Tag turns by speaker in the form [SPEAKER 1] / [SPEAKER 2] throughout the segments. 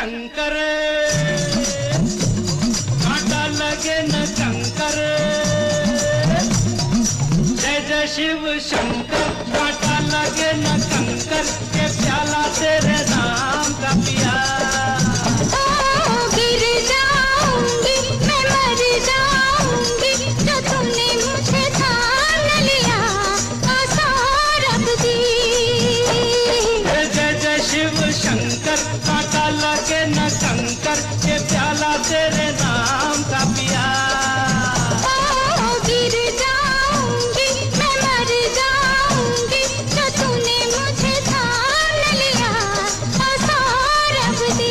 [SPEAKER 1] शंकर, कांटा लगे न कंकर। जय जय शिव शंकर, कांटा लगे न कंकर, के प्याला तेरे नाम का पिया।
[SPEAKER 2] गिर जाऊंगी मैं, मर जाऊंगी, जो तुमने मुझे थाम लिया, आसां रब दी।
[SPEAKER 1] जय जय शिव शंकर, कांटा लगे न कंकर, के प्याला तेरे नाम का पिया।
[SPEAKER 2] गिर जाऊंगी मैं, मर जाऊंगी, जो तूने मुझे थाम लिया, आसां रब दी।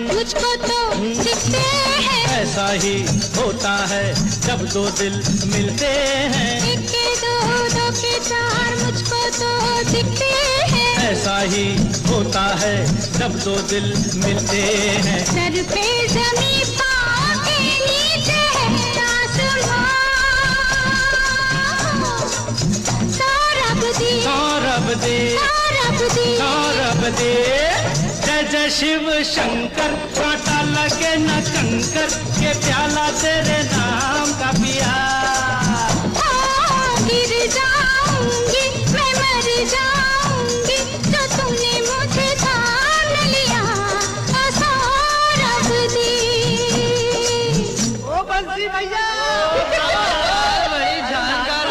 [SPEAKER 2] मुझको तो दिखते हैं,
[SPEAKER 1] ऐसा ही होता है जब दो दिल मिलते हैं।
[SPEAKER 2] एक के दो, दो के चार, मुझको तो दिखते हैं,
[SPEAKER 1] ऐसा ही होता है जब दो दिल मिलते हैं।
[SPEAKER 2] सर पे जमीन, पाँव के नीचे है आसमां, सौरभ दी,
[SPEAKER 1] सौरभ दे,
[SPEAKER 2] सौरभ दी।
[SPEAKER 1] सौरभ दे। जय जय शिव शंकर, कांटा लगे न कंकर, के प्याला तेरे नाम का पिया।
[SPEAKER 2] गिर जाऊंगी मैं, मर जाऊंगी, जो तुमने मुझे थाम लिया, आसां रब दी।
[SPEAKER 1] ओ बंसी भैया, बड़ी जानकार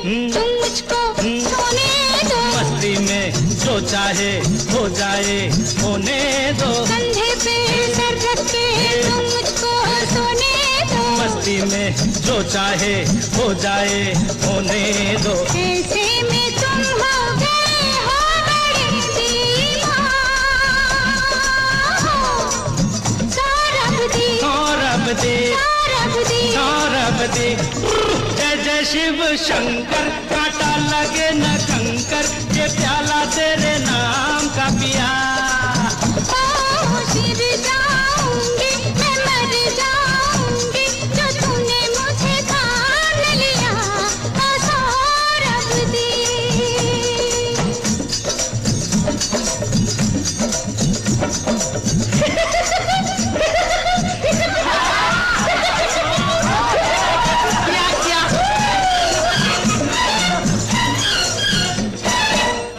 [SPEAKER 2] तुम मुझको सोने दो,
[SPEAKER 1] मस्ती में जो चाहे हो जाए होने दो।
[SPEAKER 2] कंधे पे सर रख के तुम मुझको सोने दो,
[SPEAKER 1] मस्ती में जो चाहे हो जाए होने दो।
[SPEAKER 2] ऐसे में तुम हो गए हो बड़ी दीवार, सौरभ दी,
[SPEAKER 1] सौरभ दे,
[SPEAKER 2] सौरभ दी।
[SPEAKER 1] सौरभ दे। जय जय शिव शंकर, कांटा लगे न कंकर, के प्याला तेरे नाम का पिया।
[SPEAKER 2] गिर जाऊंगी मैं, मर जाऊंगी, जो तूने मुझे थाम लिया, आसां रब दी।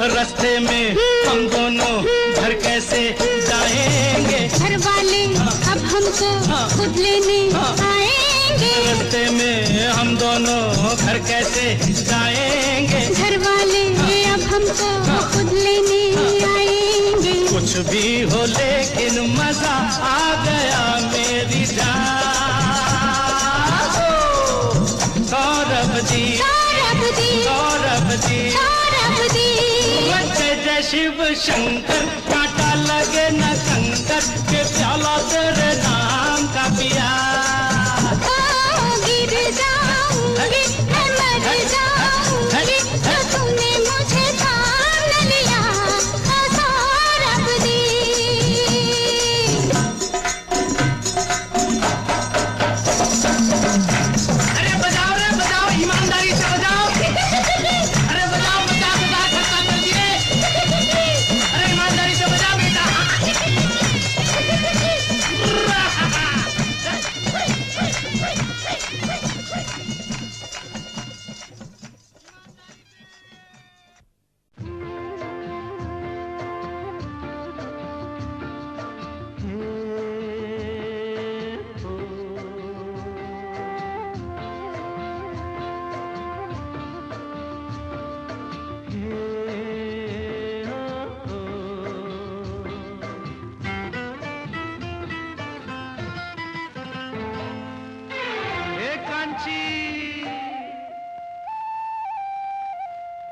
[SPEAKER 1] रास्ते में हम दोनों घर कैसे जाएंगे,
[SPEAKER 2] घर वाले अब हमको खुद लेने आएंगे।
[SPEAKER 1] रास्ते में हम दोनों घर कैसे जाएंगे,
[SPEAKER 2] घर वाले अब हमको खुद लेने आएंगे।
[SPEAKER 1] कुछ भी हो लेकिन मजा आ गया मेरी जान। सौरभ जी,
[SPEAKER 2] सौरभ दी,
[SPEAKER 1] सौरभ जी,
[SPEAKER 2] सौरभ दी।
[SPEAKER 1] जय जय शिव शंकर, कांटा लगे न कंकर, के प्याला तेरे नाम का पिया।
[SPEAKER 2] गिर जाऊंगी मैं, मर जाऊंगी, जो तूने मुझे थाम लिया, आसां रब दी।
[SPEAKER 1] अरे बजाओ रे बजाओ, ईमानदारी से बजाओ। अरे बजाओ, बजा बजा खत्म कर दिए। अरे ईमानदारी से बजा बेटा।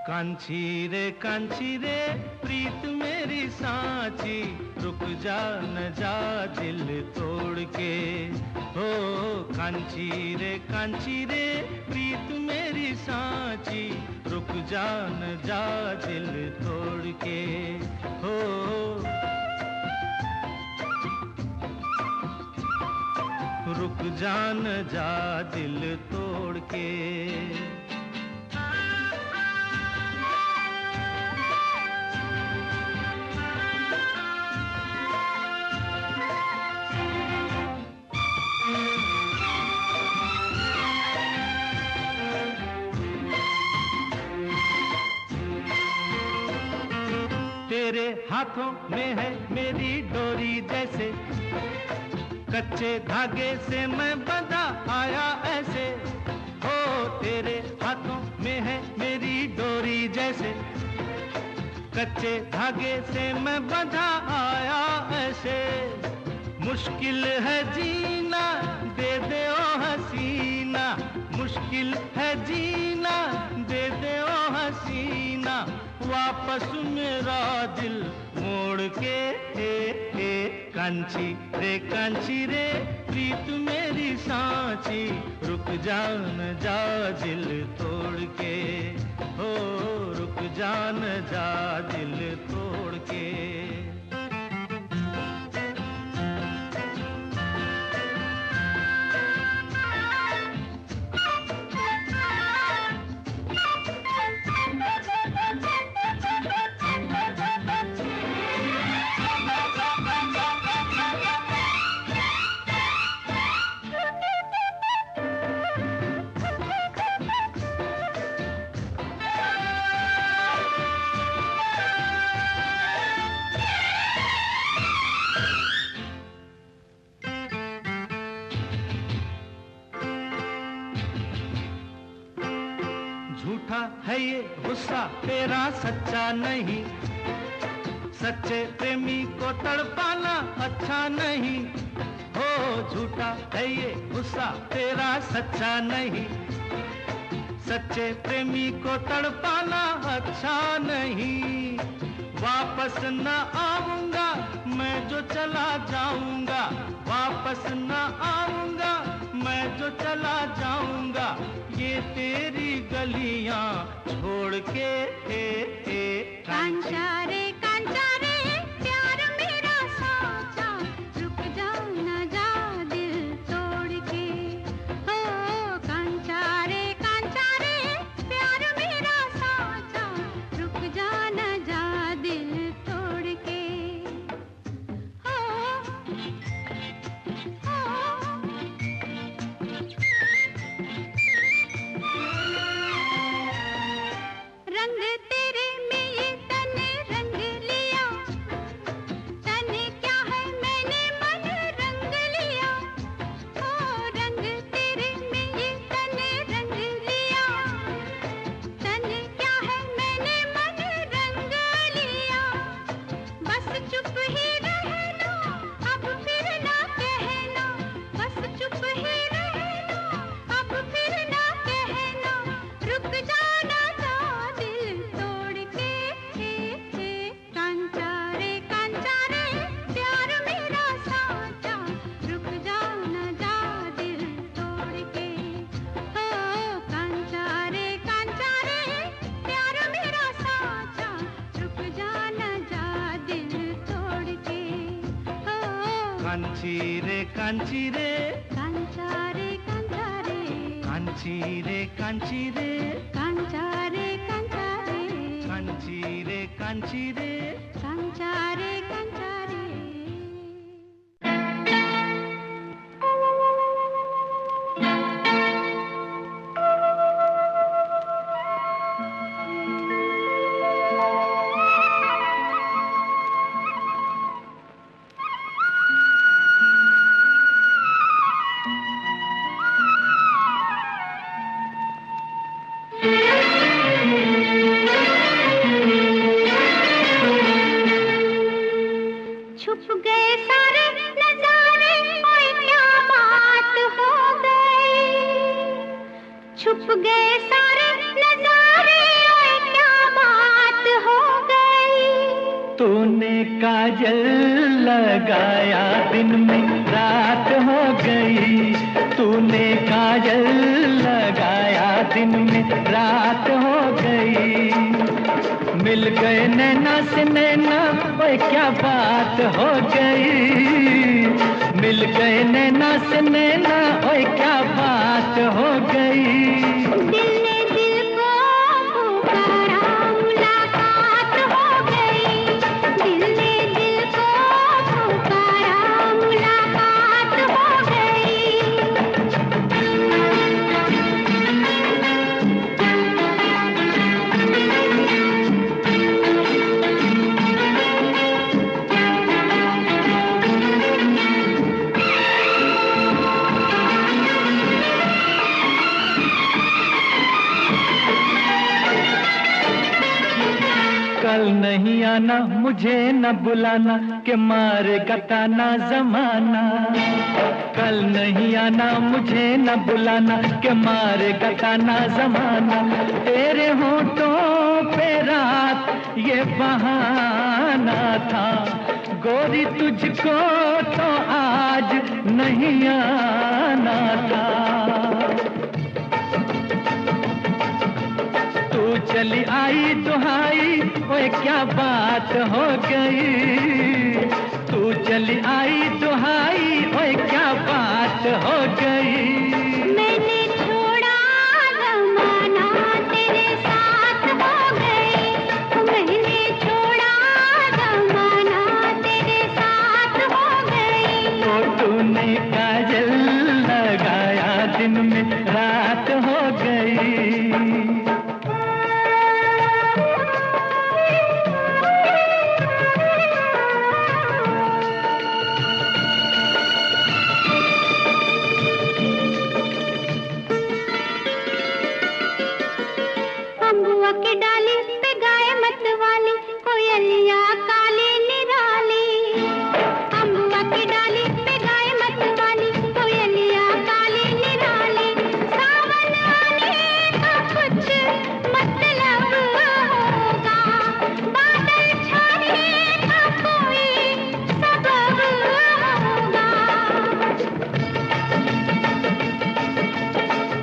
[SPEAKER 1] कांची कांची रे प्रीत मेरी सांची, रुक जा न जा दिल तोड़ के। हो कांची रे प्रीत मेरी सांची, रुक जा न जा दिल तोड़ के। हो रुक जा न जा दिल तोड़ के। तेरे हाथों में है मेरी डोरी जैसे, कच्चे धागे से मैं बंधा आया ऐसे। हो तेरे हाथों में है मेरी डोरी जैसे, कच्चे धागे से मैं बंधा आया ऐसे। मुश्किल है जीना दे दे ओ हसीना, मुश्किल है जीना दे दे ओ हसीना, वापस मेरा दिल मोड़ के। कांची रे प्रीत मेरी सांची, रुक जा न जा दिल तोड़ के। हो रुक जा न जा दिल तोड़ के। झूठा है ये गुस्सा तेरा सच्चा नहीं, सच्चे प्रेमी को तड़पाना अच्छा नहीं। हो झूठा है ये गुस्सा तेरा सच्चा नहीं, सच्चे प्रेमी को तड़पाना अच्छा नहीं। वापस न आऊंगा मैं जो चला जाऊंगा, वापस न आऊंगा मैं जो चला जाऊंगा, ये तेरी गलियां छोड़ के।
[SPEAKER 2] कांचा रे प्यार मेरा साचा, रुक जा न जा दिल तोड़ के। हो कांचा रे प्यार मेरा साचा, रुक जा न जा दिल तोड़ के। हो रंग तेरे में ये तन रंग लिया, तन क्या है मैंने मन रंग लिया। ओ रंग तेरे में ये तन रंग लिया, तन क्या है मैंने मन रंग लिया। बस चुप ही रहना अब फिर ना कहना, बस चुप ही रहना अब फिर ना कहना, रुक जाना जा दिल तोड़ के। कांचा रे प्यार मेरा साचा, रुक जा न जा दिल तोड़ के। हो कांचा रे प्यार मेरा साचा, रुक जा न जा दिल तोड़ के। हो
[SPEAKER 1] कांची रे
[SPEAKER 2] कांचा रे
[SPEAKER 1] कांची रे
[SPEAKER 2] कांचा रे
[SPEAKER 1] कांची रे
[SPEAKER 2] कांचा रे
[SPEAKER 1] कांची रे कांची रे।
[SPEAKER 2] कांचा रे छुप गए सारे नजारे, ओए क्या बात हो गई।
[SPEAKER 1] तूने काजल लगाया दिन में रात हो गई, तूने काजल लगाया दिन में रात हो गई। मिल गए नैना से नैना, ओए क्या बात हो गई। मिल गए नैना से नैना, ओए क्या बात हो गई।
[SPEAKER 2] दिल ने दिल को पुकारा, मुलाकात हो गई। दिल ने दिल को पुकारा, मुलाकात हो गई।
[SPEAKER 1] कल नहीं आना, मुझे न बुलाना, के मारेगा ताना जमाना। कल नहीं आना, मुझे न बुलाना, के मारेगा ताना जमाना। तेरे होठों पे रात ये बहाना था, गोरी तुझको तो आज नहीं आना था। तू चली आई दुहाई, ओए क्या बात हो गई। तू चली आई दुहाई, ओए क्या बात हो गई।
[SPEAKER 2] मैंने छोड़ा जमाना, तेरे साथ हो गई। मैंने छोड़ा जमाना, तेरे साथ हो गई।
[SPEAKER 1] तो तूने काजल लगाया दिन में रात हो गई।
[SPEAKER 2] अम्बुआ की डाली पे गाय मत वाली, कोयलिया काली निराली। अम्बुआ की डाली पे गाय मत वाली, कोयलिया काली निराली। सावन आने का कुछ मतलब होगा, बादल छाने का कोई सबब होगा।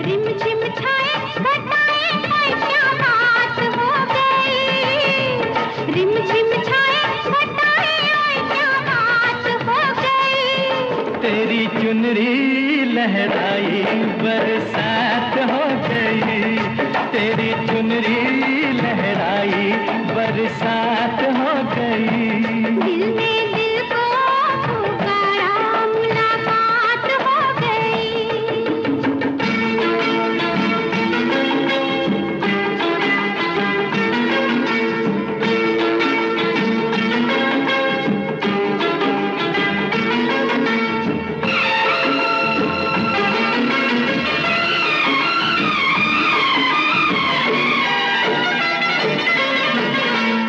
[SPEAKER 2] रिम झिम छाए घटाए, ओए क्या बात हो गई। रिम झिम छाए घटाए, ओए क्या बात हो गई।
[SPEAKER 1] तेरी चुनरी लहराई बरसात हो गई, तेरी चुनरी लहराई बरसात हो गई।
[SPEAKER 2] दिल ने दिल को पुकारा, मुलाकात हो गई।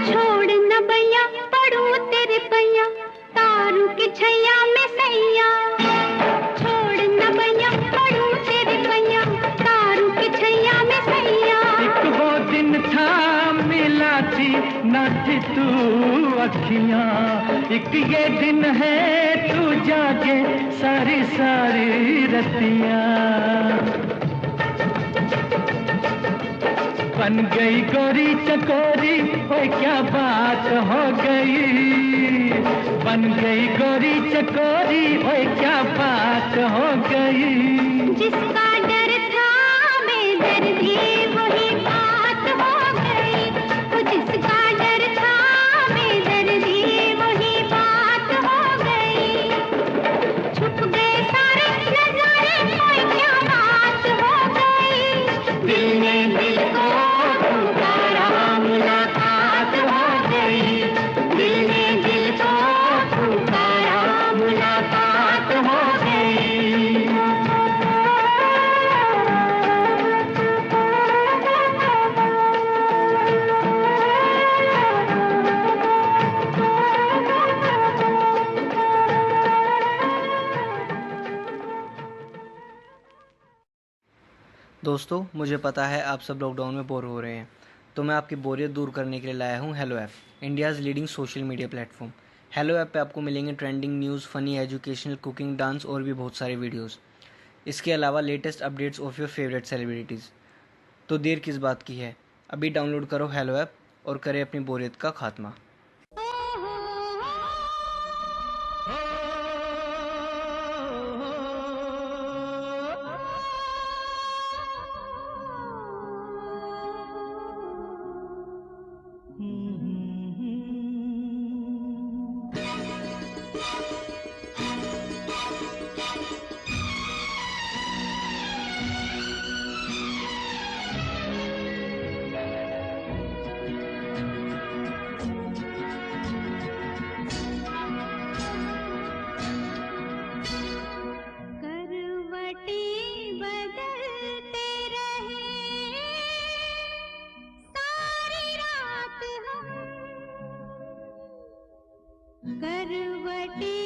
[SPEAKER 2] छोड़ न भैया पड़ू तेरे पैया, तारू की छैया में सैया। छोड़ न भैया पड़ू तेरे पैया, तारू की छैया में सैया।
[SPEAKER 1] एक वो दिन था मिला थी न थी तू अखियां, एक ये दिन है तू जागे सारी सारी रतियां। बन गई गोरी चकोरी, ओए क्या बात हो गई। बन गई गोरी चकोरी, ओए क्या बात हो गई।
[SPEAKER 2] जिसका डर था बेदर्दी, वही बात हो गई। वो जिसका डर था बेदर्दी, वही बात हो गई। छुप गए सारे नजारे, ओए क्या बात हो गई।
[SPEAKER 1] दिल ने दिल को पुकारा, मुलाकात हो गई। दिल ने दिल को पुकारा, मुलाकात हो गई।
[SPEAKER 3] दोस्तों, मुझे पता है आप सब लॉकडाउन में बोर हो रहे हैं, तो मैं आपकी बोरियत दूर करने के लिए लाया हूँ hello app, India's leading social media platform. Hello app पे आपको मिलेंगे trending news, funny, educational, cooking, dance और भी बहुत सारे वीडियोस। इसके अलावा latest updates of your favourite celebrities. तो देर किस बात की है, अभी डाउनलोड करो हेलो ऐप और करें अपनी बोरियत का खात्मा।
[SPEAKER 2] करवटें बदलते रहे सारी रात हम, करवटें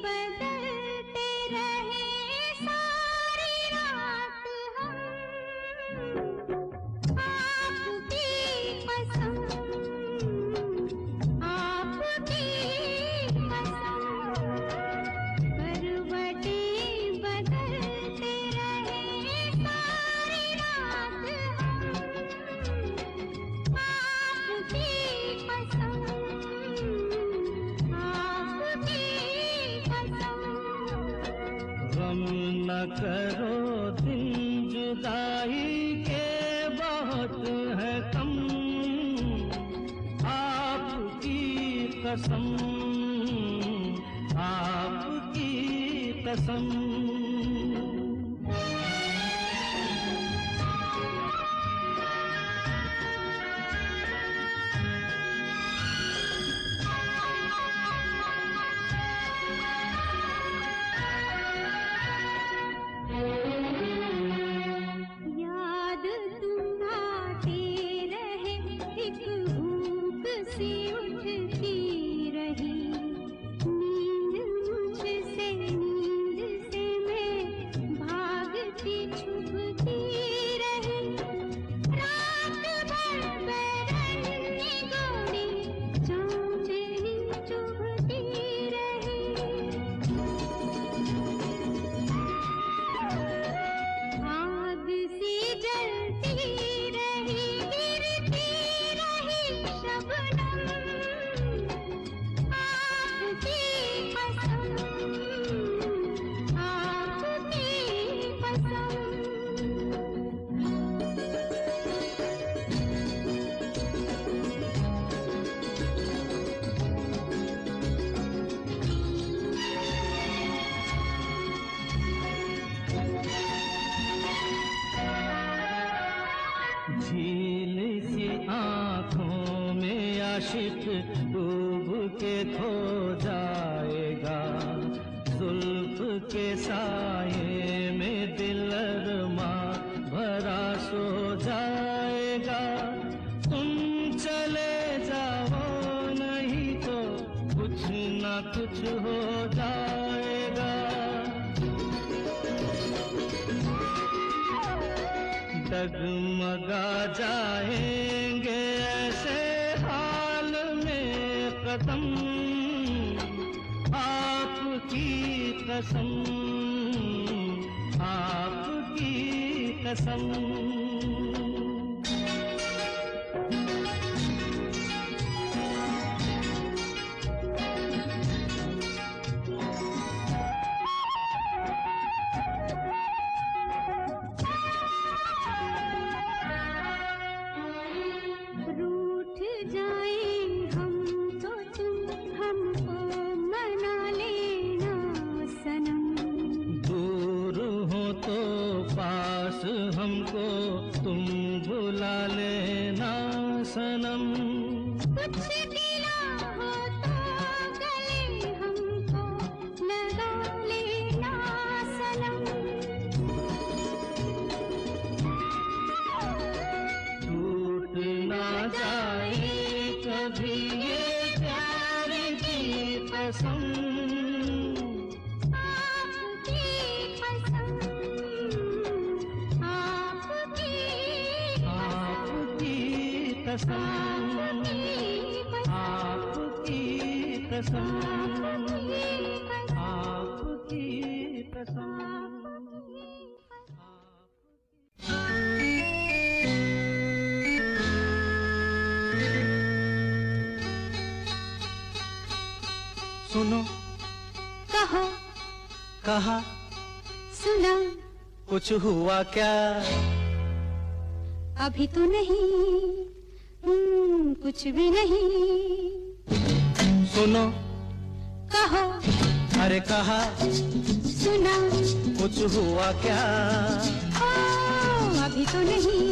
[SPEAKER 2] बदलते रहे सारी रात हम, आपकी कसम, आपकी कसम, करवटें बदलते रहे सारी रात हम, आपकी कसम, आपकी कसम।
[SPEAKER 1] गम न करो दिन जुदाई के बहुत है कम, आपकी कसम, आपकी कसम।
[SPEAKER 2] याद तुम आते रहे, एक भूख सी उठती रही, नींद मुझसे, नींद से मैं भागती छुपती रही, रात भर बैरनी गोरी चांदनी चुभती रही, आग सी जलती रही, गिरती रही शबनम, आपकी कसम, आपकी कसम।
[SPEAKER 1] झील सी आंखों में आशिक डूब के खो जाएगा, जुल्फ के साये में दिल अरमा भरा सो जाएगा, तुम चले जाओ नहीं तो कुछ ना कुछ हो जाएगा, डगमगा जाएंगे ऐसे हाल में कदम, आपकी कसम, आपकी कसम।
[SPEAKER 2] रूठ जाएं हम तो तुम हमको मना लेना सनम,
[SPEAKER 1] दूर हो तो पास हमको तुम बुला लेना सनम,
[SPEAKER 2] कुछ गिला हो तो गले हमको लगा लेना सनम,
[SPEAKER 1] टूट ना जाए कभी ये प्यार की कसम,
[SPEAKER 2] आपकी कसम, आपकी
[SPEAKER 1] कसम, आपकी कसम, आपकी कसम। सुनो,
[SPEAKER 2] कहो,
[SPEAKER 1] कहा,
[SPEAKER 2] सुना,
[SPEAKER 1] कुछ हुआ क्या?
[SPEAKER 2] अभी तो नहीं, कुछ भी नहीं।
[SPEAKER 1] सुनो,
[SPEAKER 2] कहो,
[SPEAKER 1] अरे कहा,
[SPEAKER 2] सुना,
[SPEAKER 1] कुछ हुआ क्या?
[SPEAKER 2] ओ, अभी तो नहीं,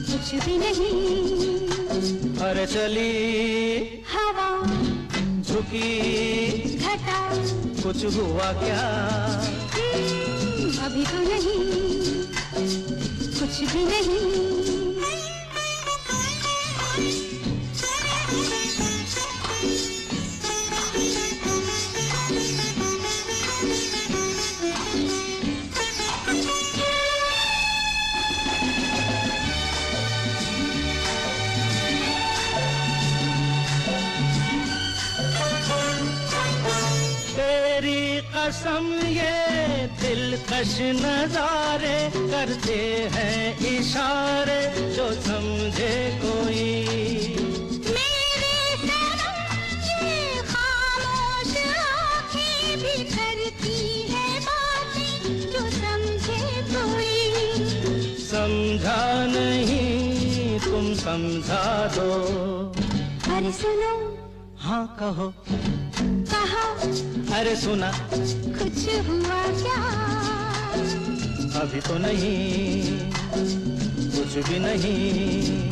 [SPEAKER 2] कुछ भी नहीं।
[SPEAKER 1] अरे चली
[SPEAKER 2] हवा,
[SPEAKER 1] झुकी
[SPEAKER 2] घटा,
[SPEAKER 1] कुछ हुआ क्या?
[SPEAKER 2] अभी तो नहीं, कुछ भी नहीं।
[SPEAKER 1] कसम ये दिलकश नजारे करते हैं इशारे जो समझे कोई।
[SPEAKER 2] मेरे सनम ये खामोश आँखें भी करती है बातें जो समझे कोई।
[SPEAKER 1] समझा नहीं तुम समझा दो।
[SPEAKER 2] अरे सुनो,
[SPEAKER 1] हाँ कहो,
[SPEAKER 2] कहा,
[SPEAKER 1] अरे सुना,
[SPEAKER 2] कुछ हुआ क्या?
[SPEAKER 1] अभी तो नहीं, कुछ भी नहीं।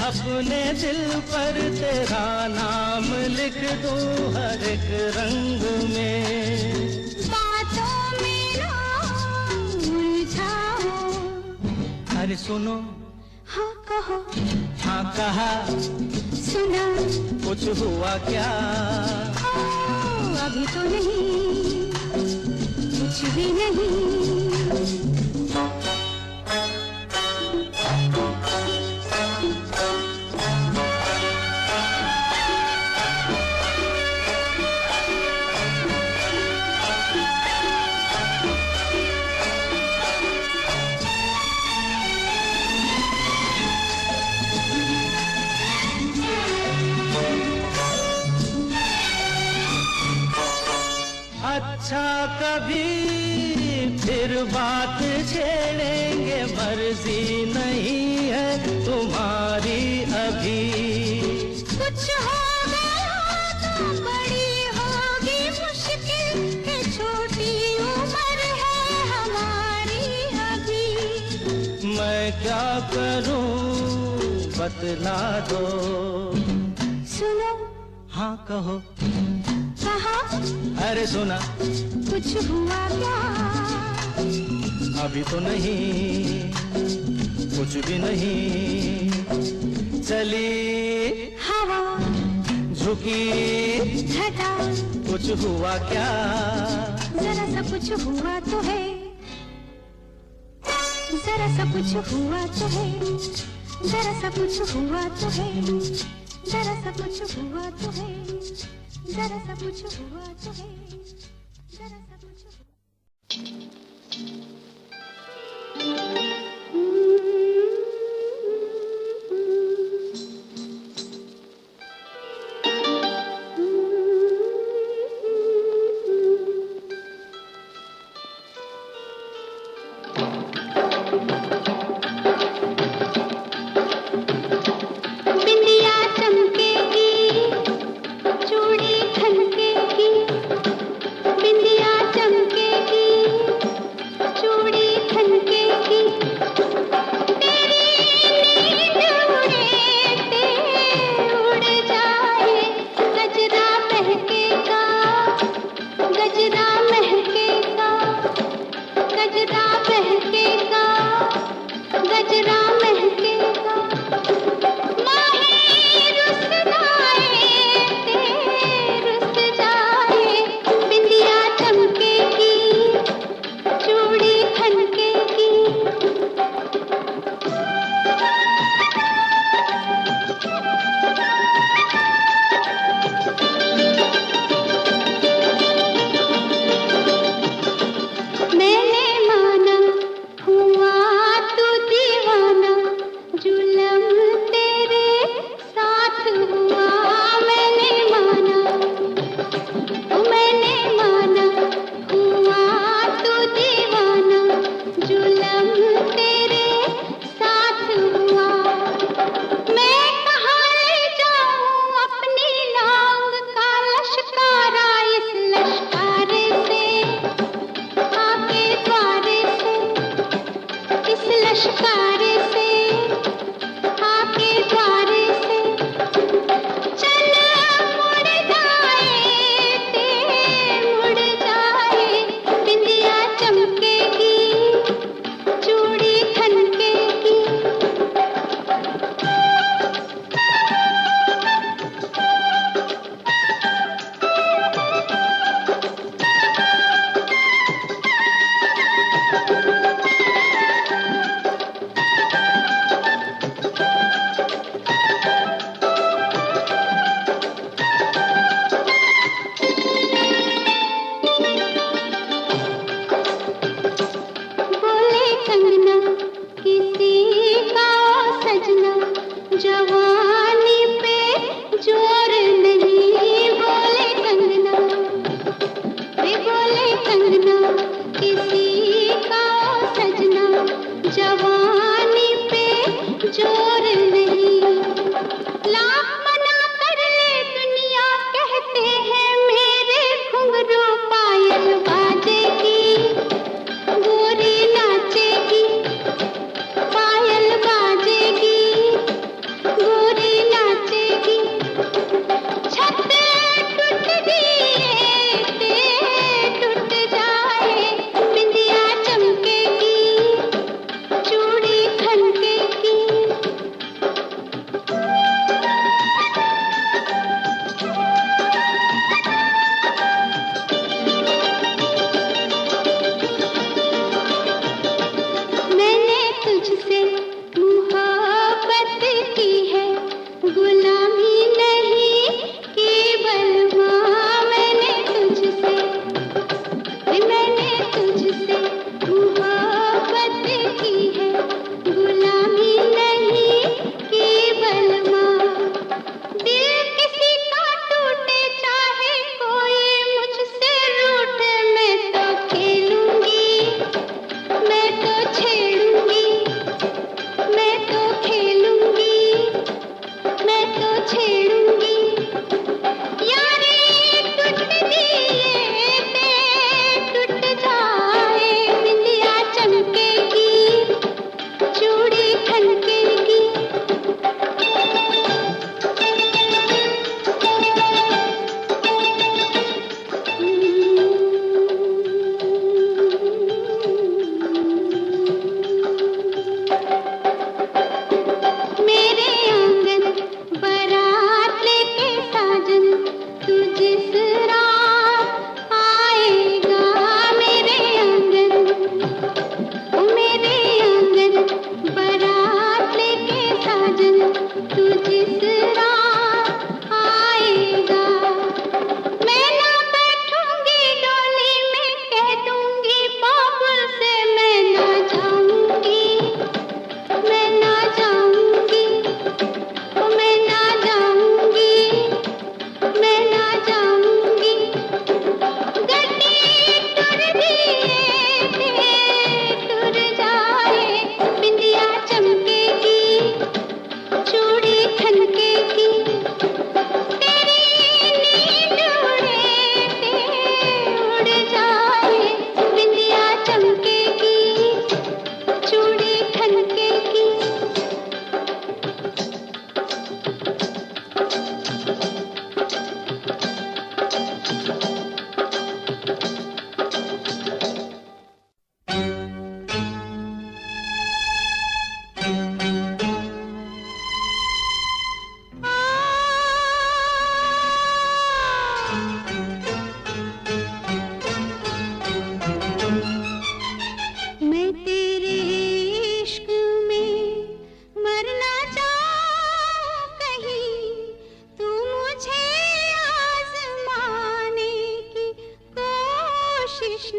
[SPEAKER 1] अपने दिल पर तेरा नाम लिख दूं हर एक रंग में।
[SPEAKER 2] बातों में ना उलझाओ।
[SPEAKER 1] अरे सुनो,
[SPEAKER 2] हाँ कहो,
[SPEAKER 1] हाँ कहा,
[SPEAKER 2] सुना,
[SPEAKER 1] कुछ हुआ क्या?
[SPEAKER 2] अभी तो नहीं, कुछ भी नहीं।
[SPEAKER 1] अच्छा कभी फिर बात छेड़ेंगे, मर्जी नहीं है तुम्हारी अभी।
[SPEAKER 2] कुछ हो गया तो बड़ी होगी मुश्किल, कि छोटी उम्र है हमारी अभी।
[SPEAKER 1] मैं क्या करूं बतला दो।
[SPEAKER 2] सुनो,
[SPEAKER 1] हाँ कहो,
[SPEAKER 2] कहा,
[SPEAKER 1] अरे सुना,
[SPEAKER 2] कुछ हुआ क्या?
[SPEAKER 1] अभी तो नहीं, कुछ भी नहीं। चली
[SPEAKER 2] हवा,
[SPEAKER 1] झुकी
[SPEAKER 2] घटा,
[SPEAKER 1] कुछ हुआ क्या?
[SPEAKER 2] जरा सा कुछ हुआ तो है, जरा सा कुछ हुआ तो है, जरा सा कुछ हुआ तो है, जरा सा कुछ हुआ तो है, जरा सा कुछ हुआ तो है, जरा सा कुछ चूड़ी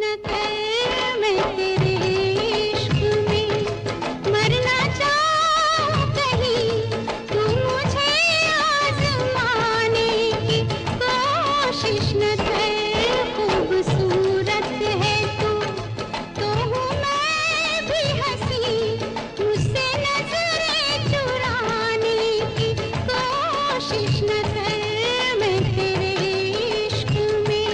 [SPEAKER 2] न कर मैं तेरे इश्क में मरना चाहूं कहीं तू मुझे आजमाने की कोशिश न कर खूबसूरत है तो हूँ मैं भी हंसी मुझसे नजरें चुराने की कोशिश न कर मैं तेरे इश्क में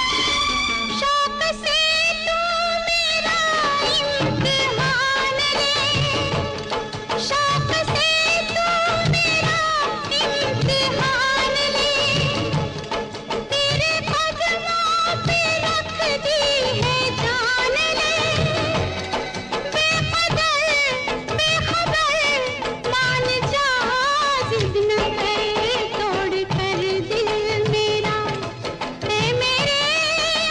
[SPEAKER 2] शौक से तू मेरा इम्तिहान ले शौक से तू मेरा इम्तिहान ले तेरे कदमों पे रख दी है जान ले बेखबर मान जा जिद न कर तोड़ कर दिल मेरा है मेरे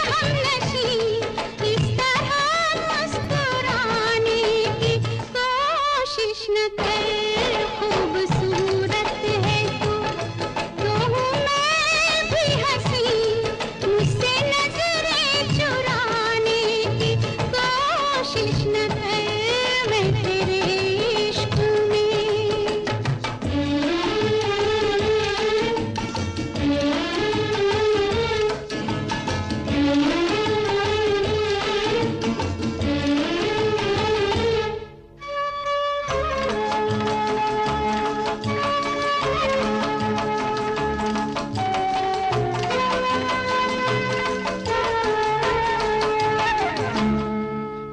[SPEAKER 2] हमनशी इस तरह मुस्कुराने की कोशिश न कर खूबसूरत है तो हूँ मैं भी हंसी मुझसे नजरें चुराने की कोशिश न कर मैं तेरे इश्क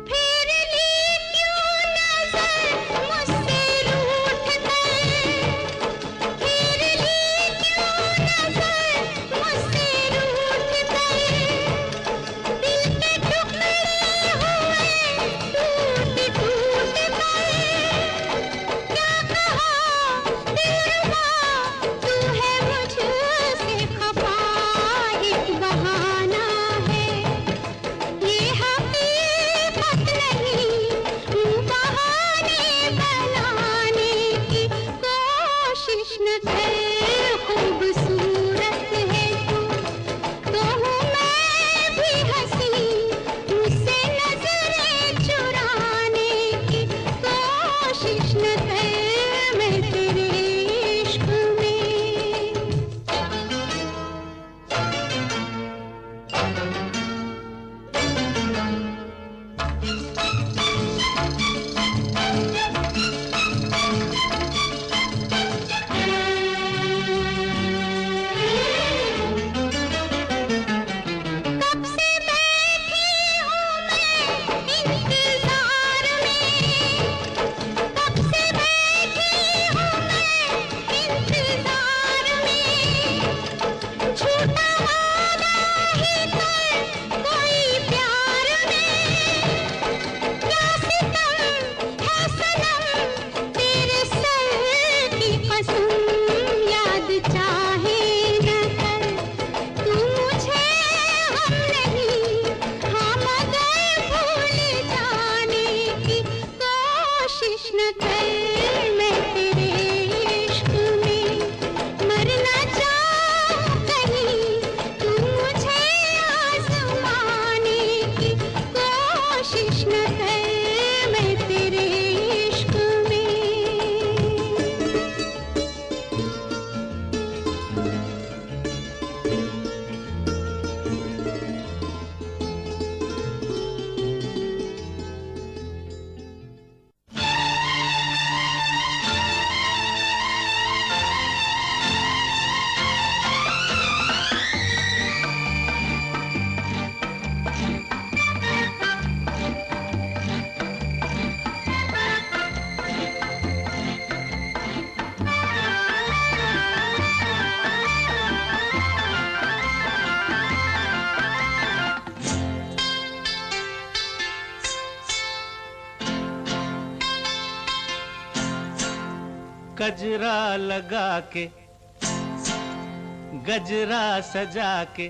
[SPEAKER 2] फिर ली क्यों नजर मुझसे रूठ कर फिर ली क्यों नजर मुझसे रूठ कर दिल के टुकड़े हुए टूट टूट कर क्या कहा दिलवा तू है मुझसे खफा एक बहाना है ये हकीकत नहीं बहाने बनाने की कोशिश न कर खूबसूरत है तो हूँ मैं भी हंसी मुझसे नजरें चुराने की कोशिश न कर मैं तेरे इश्क में कब से बैठी हूँ मैं इंतजार में कब से बैठी हूँ मैं इंतजार में झूठा वादा ही कर कोई प्यार में क्या सितम है सनम तेरे सर की कसम याद चाहे न कर तू मुझे हम नहीं हाँ मगर भूल जाने की कोशिश न कर मैं तेरे इश्क में मरना चाहूं कहीं तू मुझे आजमाने की कोशिश न कर मैं तेरे इश्क में
[SPEAKER 1] कजरा लगा के गजरा सजा के,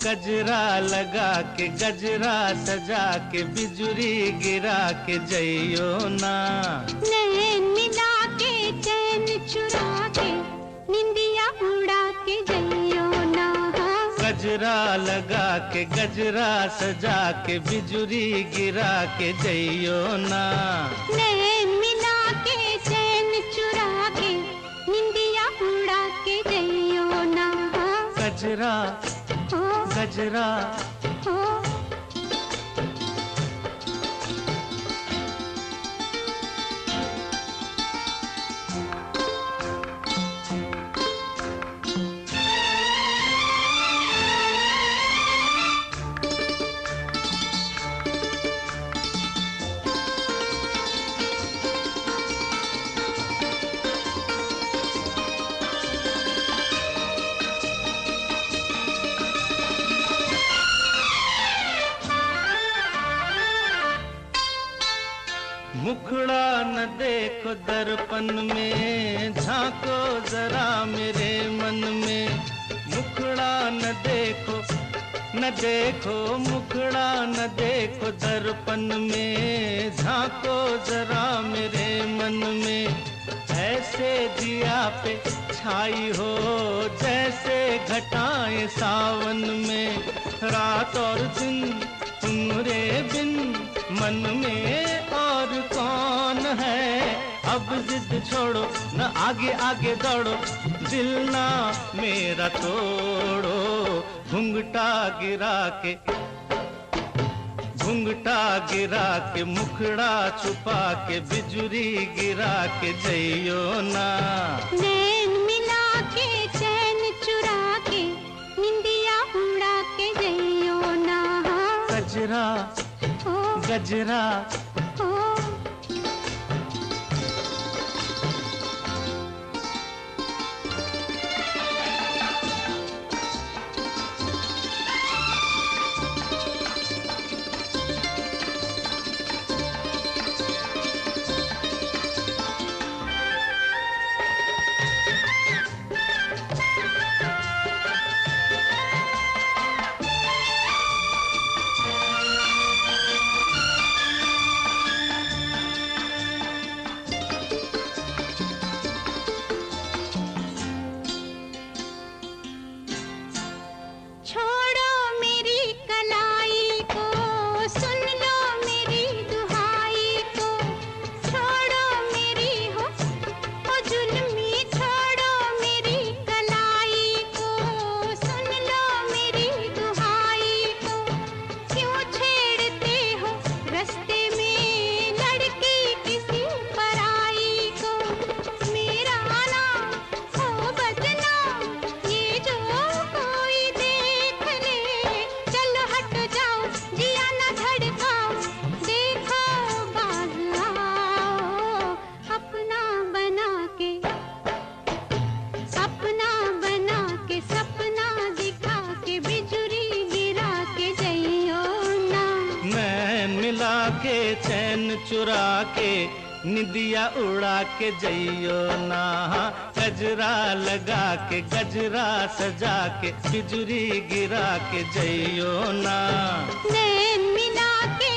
[SPEAKER 1] गजरा लगा के, गजरा सजा के, बिजुरी गिरा के जइयो ना।
[SPEAKER 2] नैन मिला के चैन चुरा के, निंदिया उड़ा के जइयो ना।
[SPEAKER 1] गजरा लगा के, गजरा सजा के, बिजुरी गिरा के जइयो ना।
[SPEAKER 2] नैन मिला के चैन चुरा के, निंदिया उड़ा के जइयो ना।
[SPEAKER 1] गजरा गजरा मुखड़ा न देखो दर्पण में, झांको जरा मेरे मन में। मुखड़ा न देखो, न देखो, मुखड़ा न देखो दर्पण में, झांको जरा मेरे मन में। ऐसे जिया पे छाई हो जैसे घटाएं सावन में। रात और दिन तुम्हारे बिन मन में और कौन है। अब जिद छोड़ो न आगे आगे दौड़ो, दिल ना मेरा तोड़ो। घुंघटा गिरा के, घुंघटा गिरा के, मुखड़ा छुपा के, बिजुरी गिरा के जइयो ना।
[SPEAKER 2] नैन मिला के चैन चुरा के, निंदिया उड़ा के जइयो ना।
[SPEAKER 1] गजरा गजरा चैन चुरा के, निदिया उड़ा के जइयो ना। गजरा लगा के, गजरा सजा के, बिजुरी गिरा के जइयो ना।
[SPEAKER 2] नैन मिला के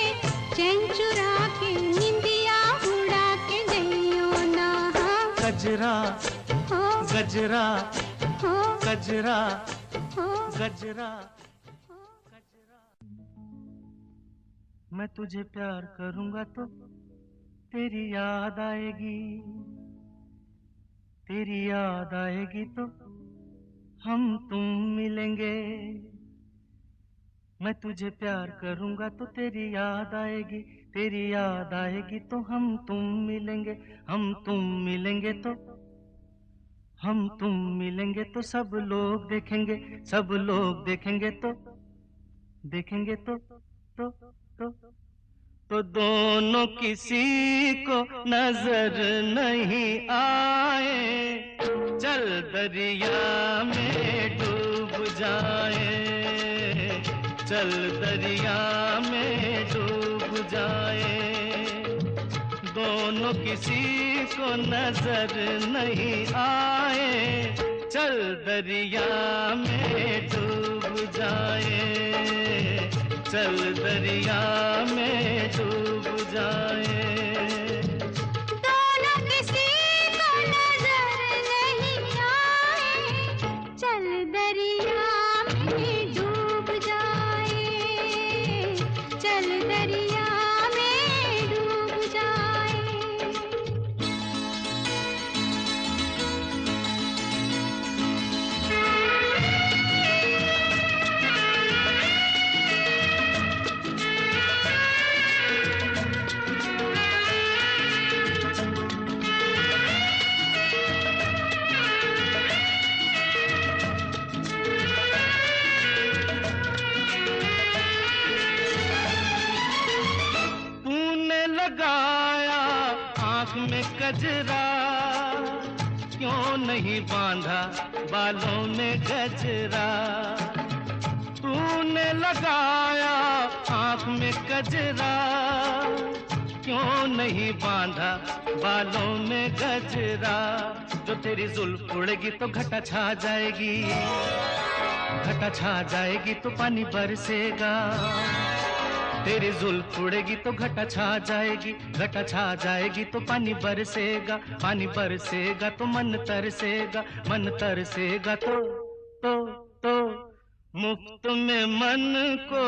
[SPEAKER 2] चैन चुरा के, निंदिया उड़ा के जइयो ना।
[SPEAKER 1] गजरा गजरा गजरा गजरा। मैं तुझे प्यार करूंगा तो तेरी याद आएगी, तेरी याद आएगी तो हम तुम मिलेंगे। मैं तुझे प्यार करूंगा तो तेरी याद आएगी, तेरी याद आएगी तो हम तुम मिलेंगे। हम तुम मिलेंगे तो, हम तुम मिलेंगे तो सब लोग देखेंगे, सब लोग देखेंगे तो, देखेंगे तो दोनों किसी को नजर नहीं आए। चल दरिया में डूब जाए, चल दरिया में डूब जाए। दोनों किसी को नजर नहीं आए, चल दरिया में डूब जाए, चल दरिया में डूब जाए।
[SPEAKER 2] दोनों किसी को नजर नहीं आए, चल दरिया में डूब जाए, चल दरिया में डूब जाए।
[SPEAKER 1] तूने लगाया आँख में कजरा, क्यों नहीं बांधा बालों में गजरा। तूने लगाया आँख में कजरा, क्यों नहीं बांधा बालों में गजरा। जो तेरी जुल्फ उड़ेगी तो घटा छा जाएगी, घटा छा जाएगी तो पानी बरसेगा। तेरी जुल्फ उड़ेगी तो घटा छा जाएगी, घटा छा जाएगी तो पानी बरसेगा। पानी बरसेगा तो मन तरसेगा, मन तरसेगा तो मुफ्त में मन को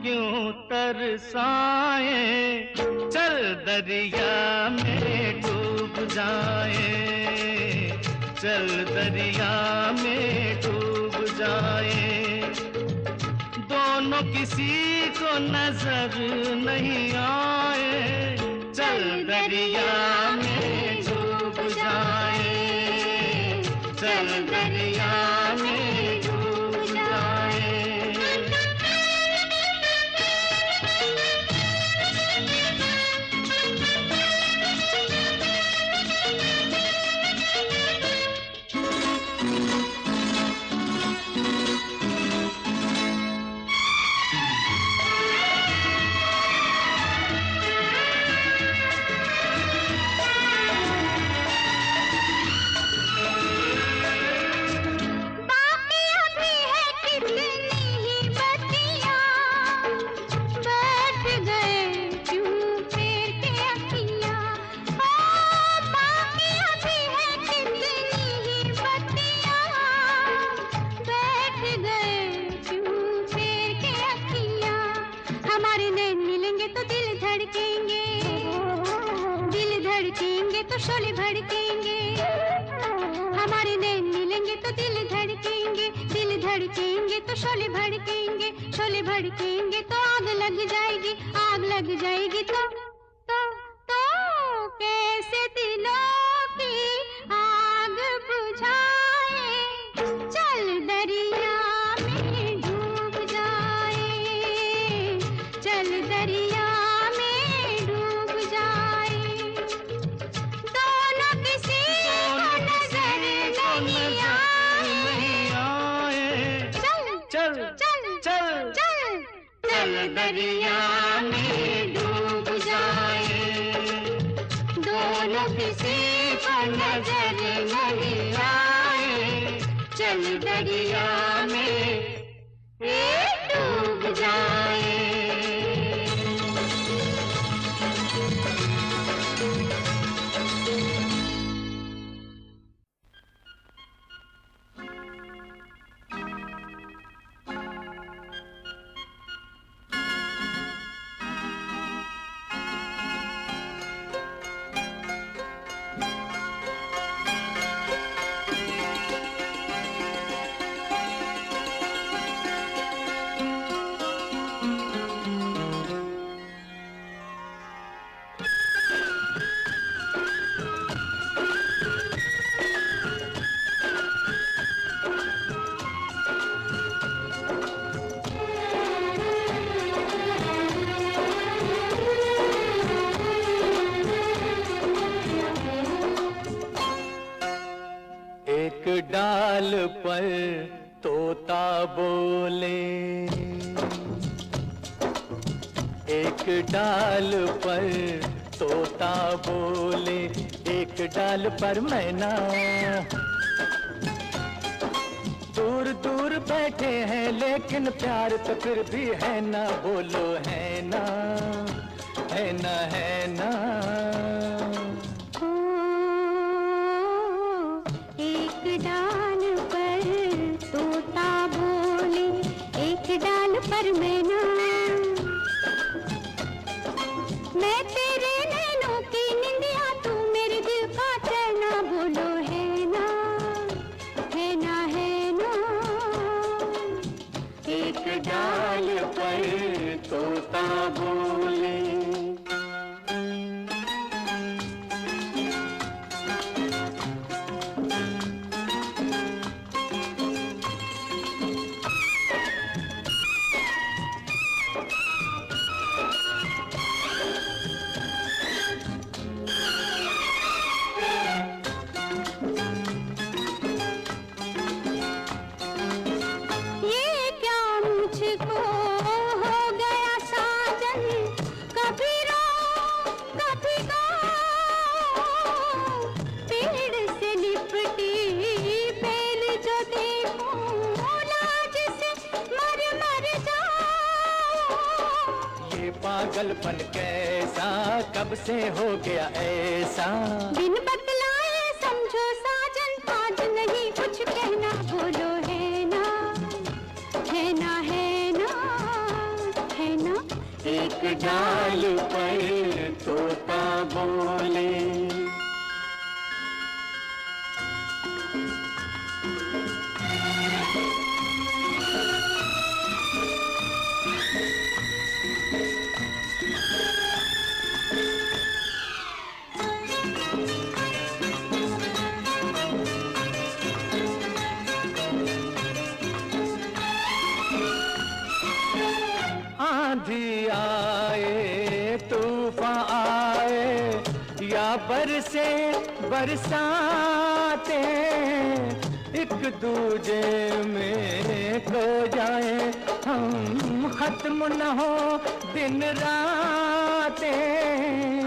[SPEAKER 1] क्यों तरसाए। चल दरिया में डूब जाए, चल दरिया में डूब जाए। दोनों किसी को नजर नहीं आए, चल दरिया में डूब जाए, चल दरिया में डूब जाए।
[SPEAKER 2] बाकी अभी है कितनी ही बत्तियाँ, बैठ गए क्यों फेर के अखियाँ। ओ बाकी अभी है कितनी ही बत्तियाँ, बैठ गए क्यों फेर के अखियाँ। हमारे नैन मिलेंगे तो दिल धड़केंगे, दिल धड़केंगे तो शोले भड़केंगे। हमारे नैन मिलेंगे तो दिल धड़केंगे, दिल धड़केंगे तो शोले भड़केंगे, शोले भड़केंगे तो आग लग जाएगी, आग लग जाएगी तो कैसे दिलों की आग बुझाए। चल दरिया में डूब जाए, चल दरिया में डूब जाए। दोनों किसी को नजर नहीं आए, चल दरिया में डूब जाए। दोनों किसी को नजर नहीं आए, चल दरिया में डूब जाए।
[SPEAKER 4] डाल पर तोता बोले, एक डाल पर तोता बोले, एक डाल पर मैना, दूर दूर बैठे हैं लेकिन प्यार तो फिर भी है ना, बोलो है ना, है ना, है ना।
[SPEAKER 2] ओ, एक डाल पर तोता बोले, एक डाल पर मैना, मैं तेरे नैनों की निंदिया, तू मेरे दिल का चैना, बोलो है ना, है ना, है ना।
[SPEAKER 4] एक डाल पर तोता बोले।
[SPEAKER 2] ये क्या मुझको हो गया साजन, कभी रो कभी गाओ, पेड़ से लिपटी बेल जो देखूं, लाज से मर मर जाऊं।
[SPEAKER 4] ये पागलपन कैसा, कब से हो गया ऐसा,
[SPEAKER 2] बिन बतलाए समझो साजन, आज नहीं कुछ कहना, बोलो है ना, है ना, है ना, है ना।
[SPEAKER 4] एक डाल पर तोता बोले। आंधी आए तूफान आए या बरसे बरसाते, एक दूजे में खो जाए हम, खत्म न हो दिन रातें,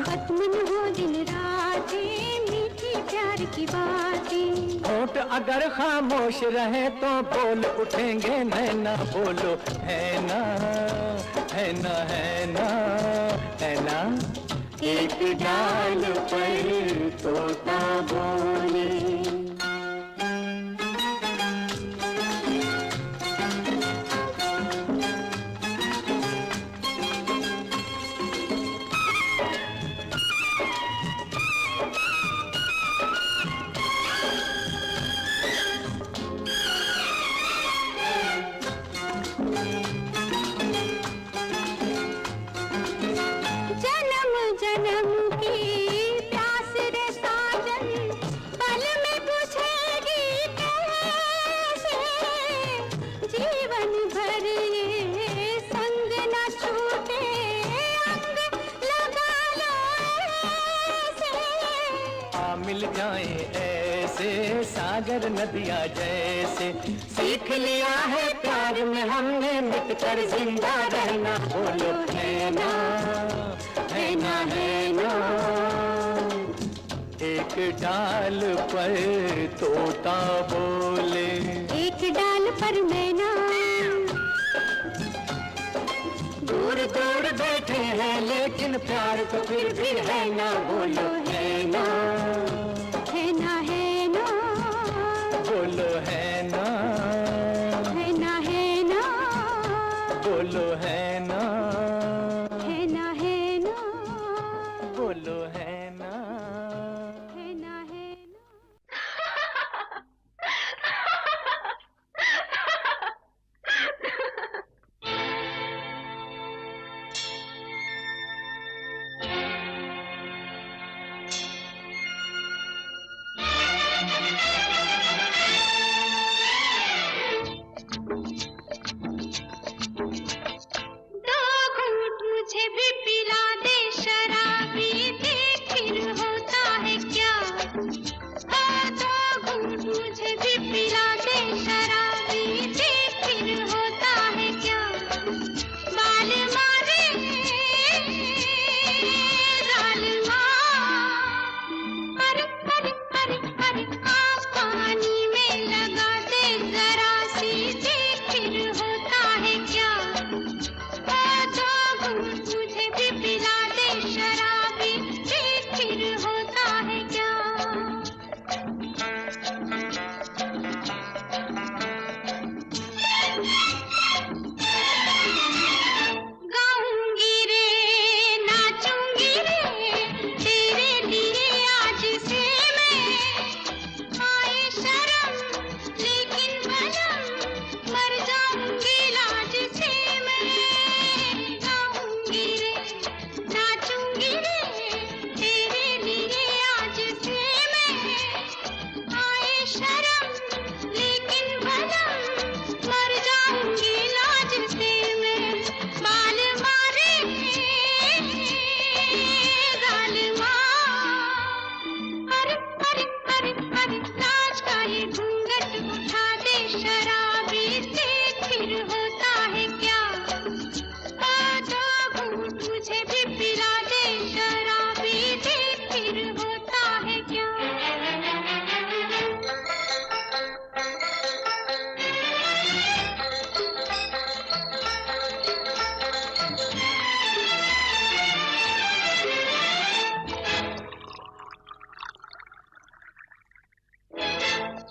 [SPEAKER 2] खत्म न हो दिन रातें, मीठी प्यार की बातें।
[SPEAKER 4] होठ अगर खामोश रहे तो बोल उठेंगे नैना, बोलो है ना, है ना, है ना, है ना। एक डाल पर तोता बोले।
[SPEAKER 2] जन्म जन्म की प्यास रे साजन, पल में बुझेगी कैसे, जीवन भर ये संग न छूटे, अंग लगा लो ऐसे।
[SPEAKER 4] आ मिल जाए ऐसे सागर नदियाँ जैसे, सीख लिया है प्यार में हमने मिटकर जिंदा रहना, बोलो है ना, है ना, है ना। एक डाल पर तोता बोले,
[SPEAKER 2] एक डाल पर मैना,
[SPEAKER 4] दूर दूर बैठे हैं लेकिन प्यार तो फिर भी है ना, बोलो है ना,
[SPEAKER 2] है ना, है ना,
[SPEAKER 4] बोलो है ना,
[SPEAKER 2] है ना, है ना,
[SPEAKER 4] बोलो है ना,
[SPEAKER 2] है ना, है ना,
[SPEAKER 4] बोलो है ना।
[SPEAKER 2] है ना, है ना।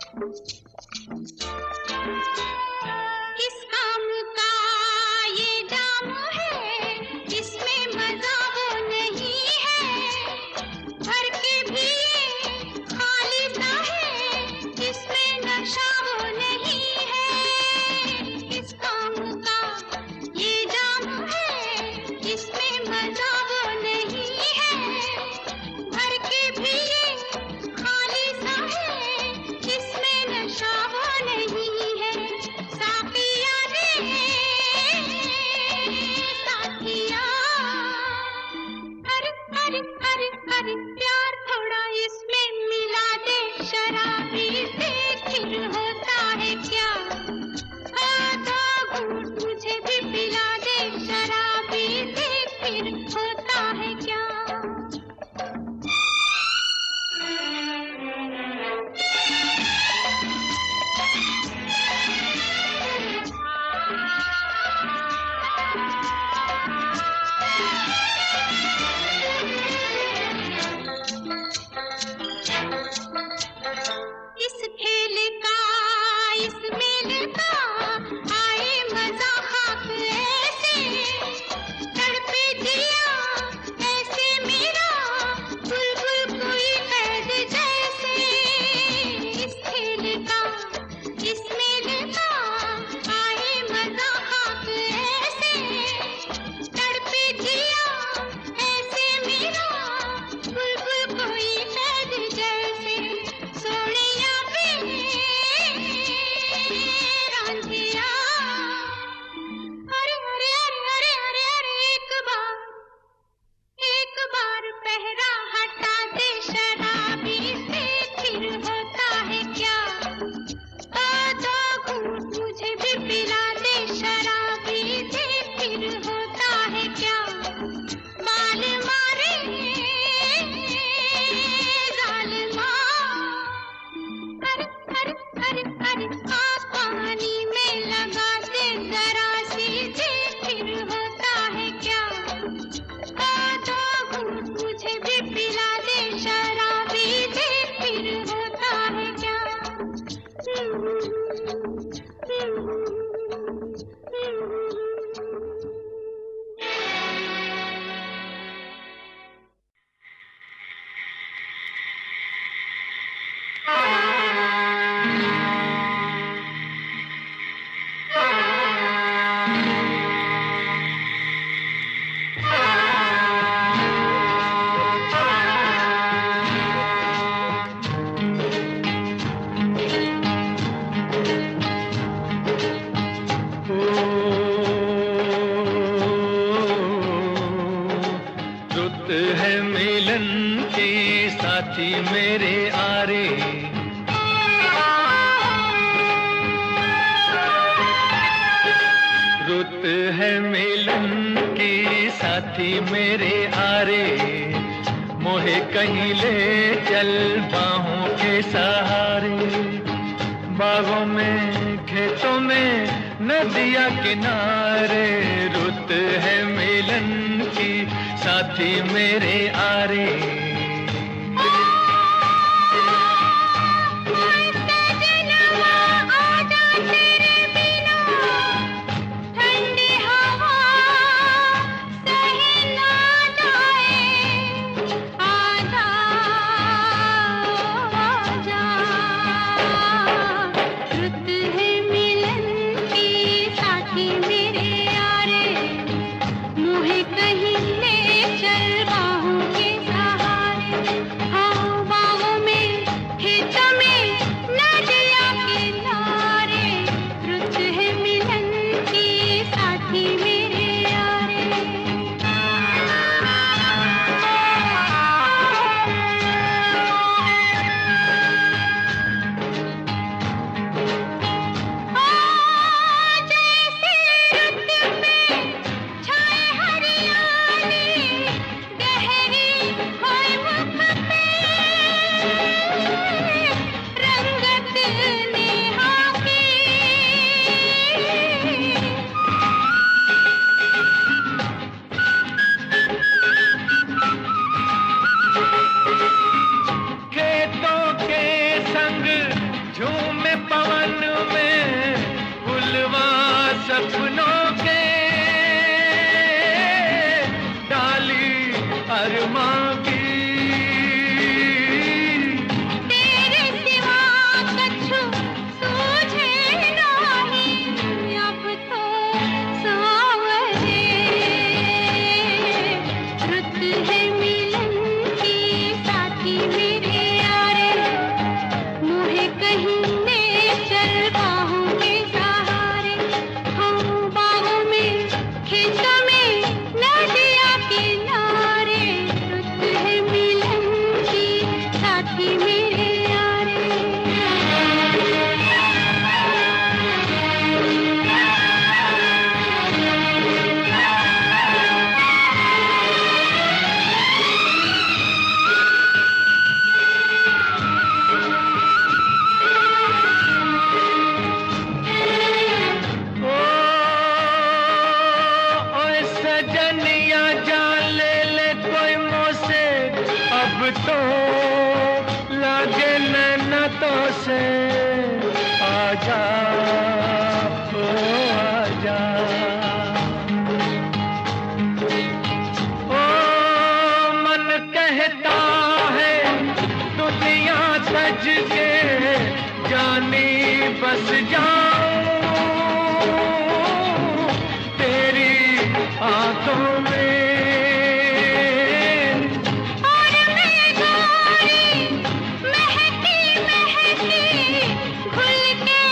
[SPEAKER 2] किस काम का ये जाम है, इसमें मजा वो नहीं है, भर के भी ये खाली सा है, इसमें नशा वो नहीं है। किस काम का ये जाम है, इसमें मजा वो नहीं है, भर के भी ये खाली सा है, इसमें नशा वो नहीं है। साकिया रे साथिया, अरे अरे अरे अरे प्यार थोड़ा इसमें मिला दे, शराबी से फिर होता है क्या, आधा घूंट मुझे भी पिला दे, शराबी से फिर होता है क्या। इस खेल का इस मेल का आए मजा खाक ऐसे, तड़पे जिया ऐसे मेरा बुलबुल कोई कैद जैसे। इस खेल का इस मेल का आए मजा खाक ऐसे, तड़पे जिया ऐसे मेरा बुलबुल कोई कैद जैसे। सोनिया वे रांझिया, अरे अरे अरे अरे अरे अरे एक बार पहरा हटा दे, शराबी से फिर होता है क्या, आधा घूंट मुझे भी पिला दे, शराबी से फिर होता है क्या। बाल मारे जालिमा, अरे अरे अरे अरे आप पानी में लगा दे, जरा सीधे फिर होता है क्या, आधा घूंट मुझे भी पिला दे, शराबी से फिर होता है क्या।
[SPEAKER 4] रुत है मिलन के साथी मेरे आरे, रुत है मिलन के साथी मेरे आरे, मोहे कहीं ले चल बाहों के सहारे। बागों में खेतों में नदिया किनारे, रुत है मिलन की साथी मेरे आरे।
[SPEAKER 2] ठंडी हवा सही ना जाए, आधा जा रुत है मिलन की साथी मेरे यारे, मुझे कहीं ले चल बाहों के सहारे।
[SPEAKER 1] झूमे पवन में फुलवा सपनों के, डाली अरमां की।
[SPEAKER 2] तेरे सिवा कछु सूझे नहीं अब तो सावरे, रुत है मिलन की साथी मेरे यारे, मुझे कहीं ले चल बाहों के सहारे, हम बाहों में खेतों में नदिया किनारे, रुत है मिलन की साथी मेरे यारे।
[SPEAKER 1] ओए सजनिया जान ले ले कोई मोसे, अब तो लागे नैना तो से। आजा ओ आजा, ओ मन कहता है दुनिया सज के जानी बस जाऊं तेरी आंखों में।
[SPEAKER 2] और मैं गोरी महकी महकी घुल के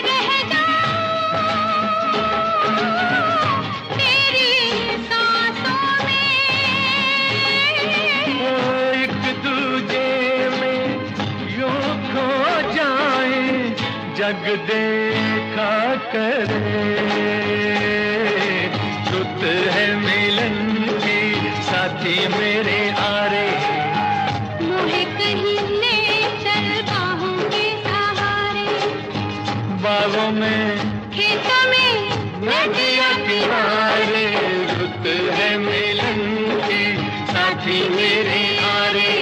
[SPEAKER 2] रह जाऊं तेरी सांसों में।
[SPEAKER 1] ओ एक दूजे में यूं खो जाए, जग देखा करे। रुत है मिलन की साथी मेरे आरे,
[SPEAKER 2] मुझे कहीं ले चल बाहों के सहारे,
[SPEAKER 1] बागों में
[SPEAKER 2] खेतों में
[SPEAKER 1] नदिया किनारे। रुत है मिलन की साथी मेरे आरे,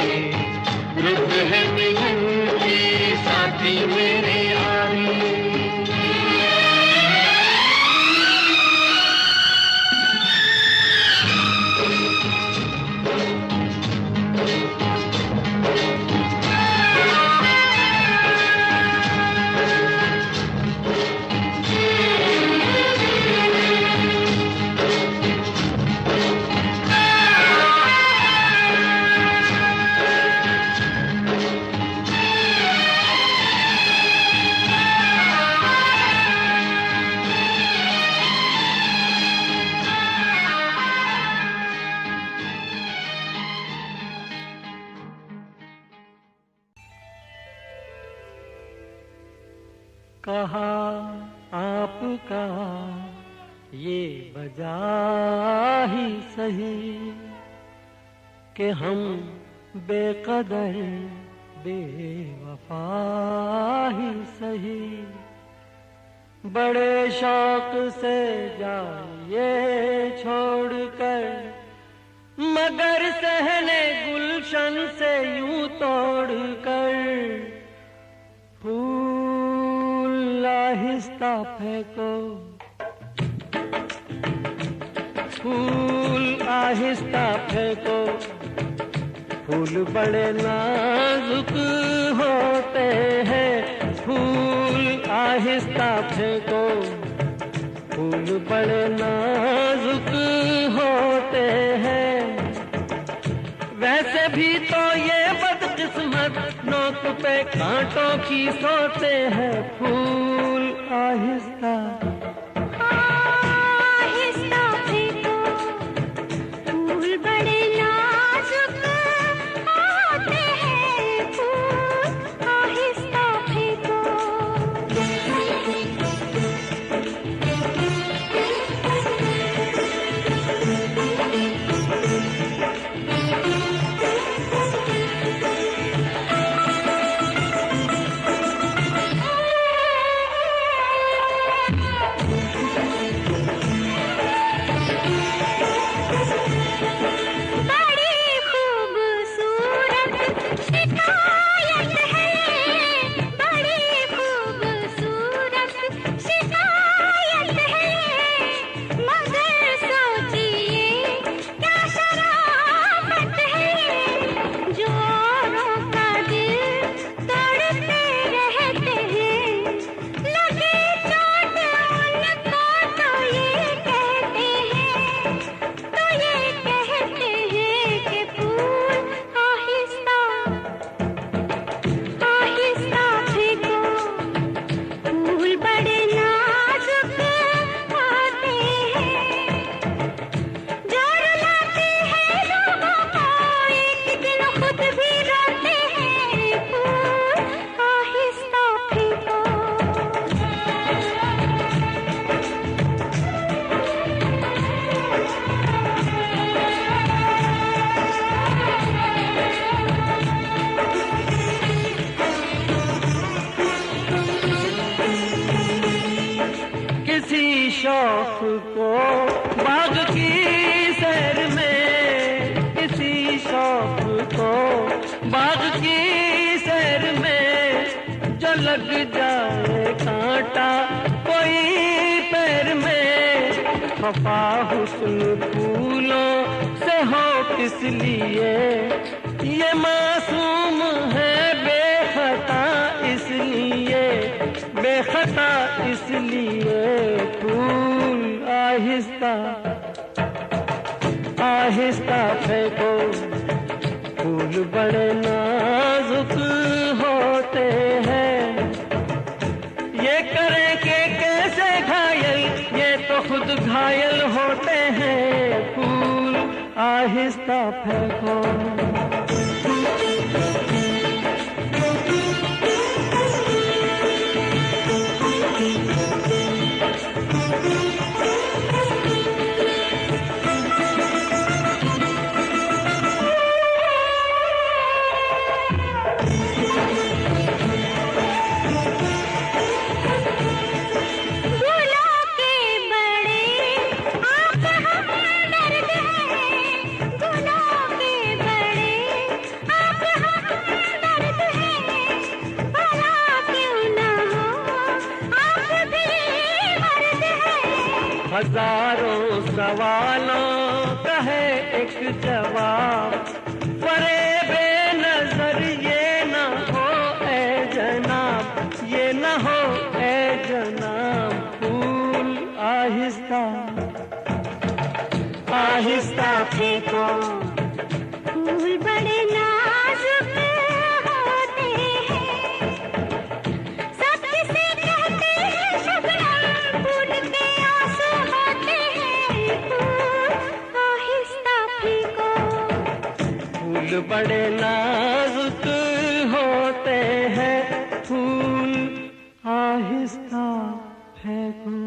[SPEAKER 1] रुत है मिलन की साथी मेरे आरे।
[SPEAKER 4] कहा आपका ये बजा ही सही कि हम बेकदर बेवफा ही सही, बड़े शौक से जाइए छोड़कर, मगर सहने गुलशन से यूं तोड़कर। फूल आहिस्ता फेंको, फूल आहिस्ता फेंको, फूल बड़े नाजुक होते हैं। फूल आहिस्ता फेंको, फूल बड़े नाजुक होते हैं। वैसे भी तो ये बदकिस्मत नोक पे कांटों की सोते हैं। फूल आहिस्ता
[SPEAKER 2] आहिस्ता फेंको, फूल बड़े नाजुक होते हैं। फूल आहिस्ता फेंको।
[SPEAKER 4] लग जाए कांटा कोई पैर में, खफा हुस्न फूलों से हो किस लिए, ये मासूम है बेखता इसलिए, बेखता इसलिए। फूल आहिस्ता आहिस्ता फेंको, फूल बड़े नाजुक होते हैं, ये करें कि कैसे घायल, ये तो खुद घायल होते हैं। फूल आहिस्ता फेंको। हजारों सवालों का है एक जवाब, परे बेनजर ये न हो ए जनाब, ये न हो ए जनाब। फूल आहिस्ता आहिस्ता फेंको,
[SPEAKER 2] फूल बड़े नाजुक होते हैं, सब किसे कहते हैं शबनम, फूल के आंसू होते हैं। फूल आहिस्ता फेंको,
[SPEAKER 4] फूल बड़े नाजुक होते हैं, फूल आहिस्ता फेंको।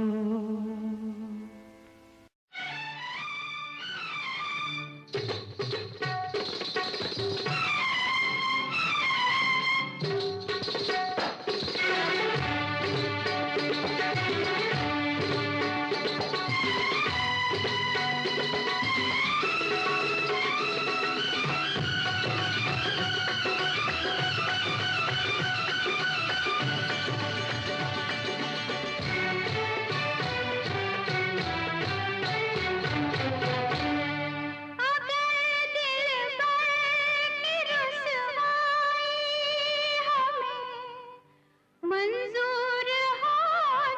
[SPEAKER 2] मंजूर हो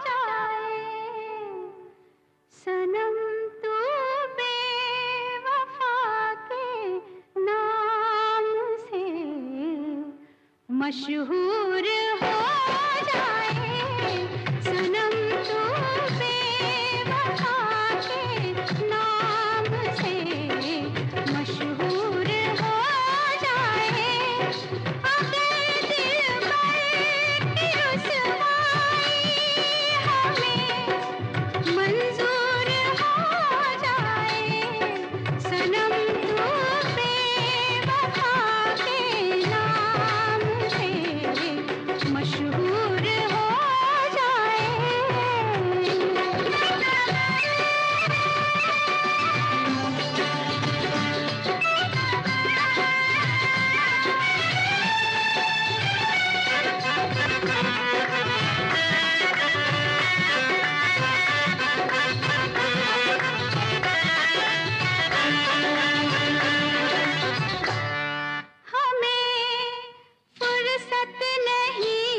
[SPEAKER 2] जाए सनम, तू बेवफा के नाम से मशहूर हो जाए सनम, तू बेवफा के नाम से मशहूर हो जाए। अगर दिल मंजूर हो जाए सनम, तू बेवफा के नाम से मशहूर हो जाए। हमें फुर्सत नहीं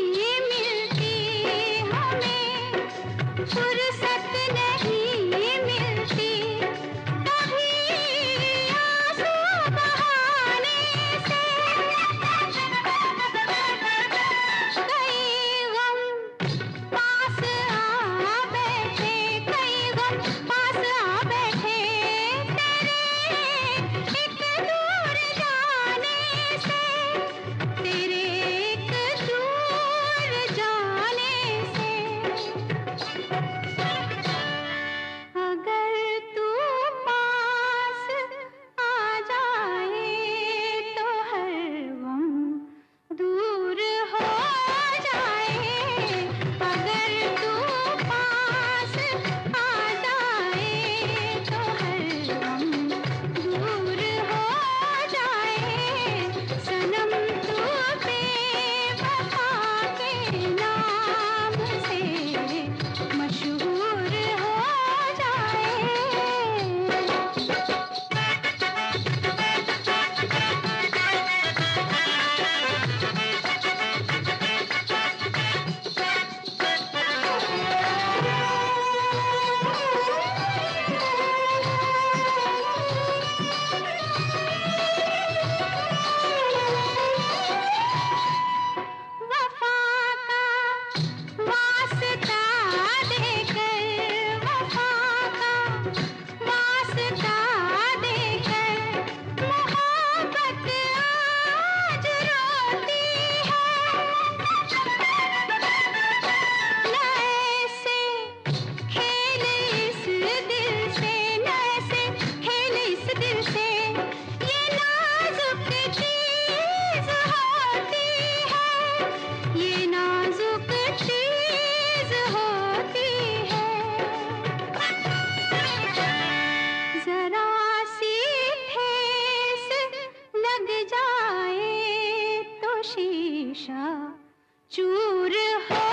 [SPEAKER 2] चूर हो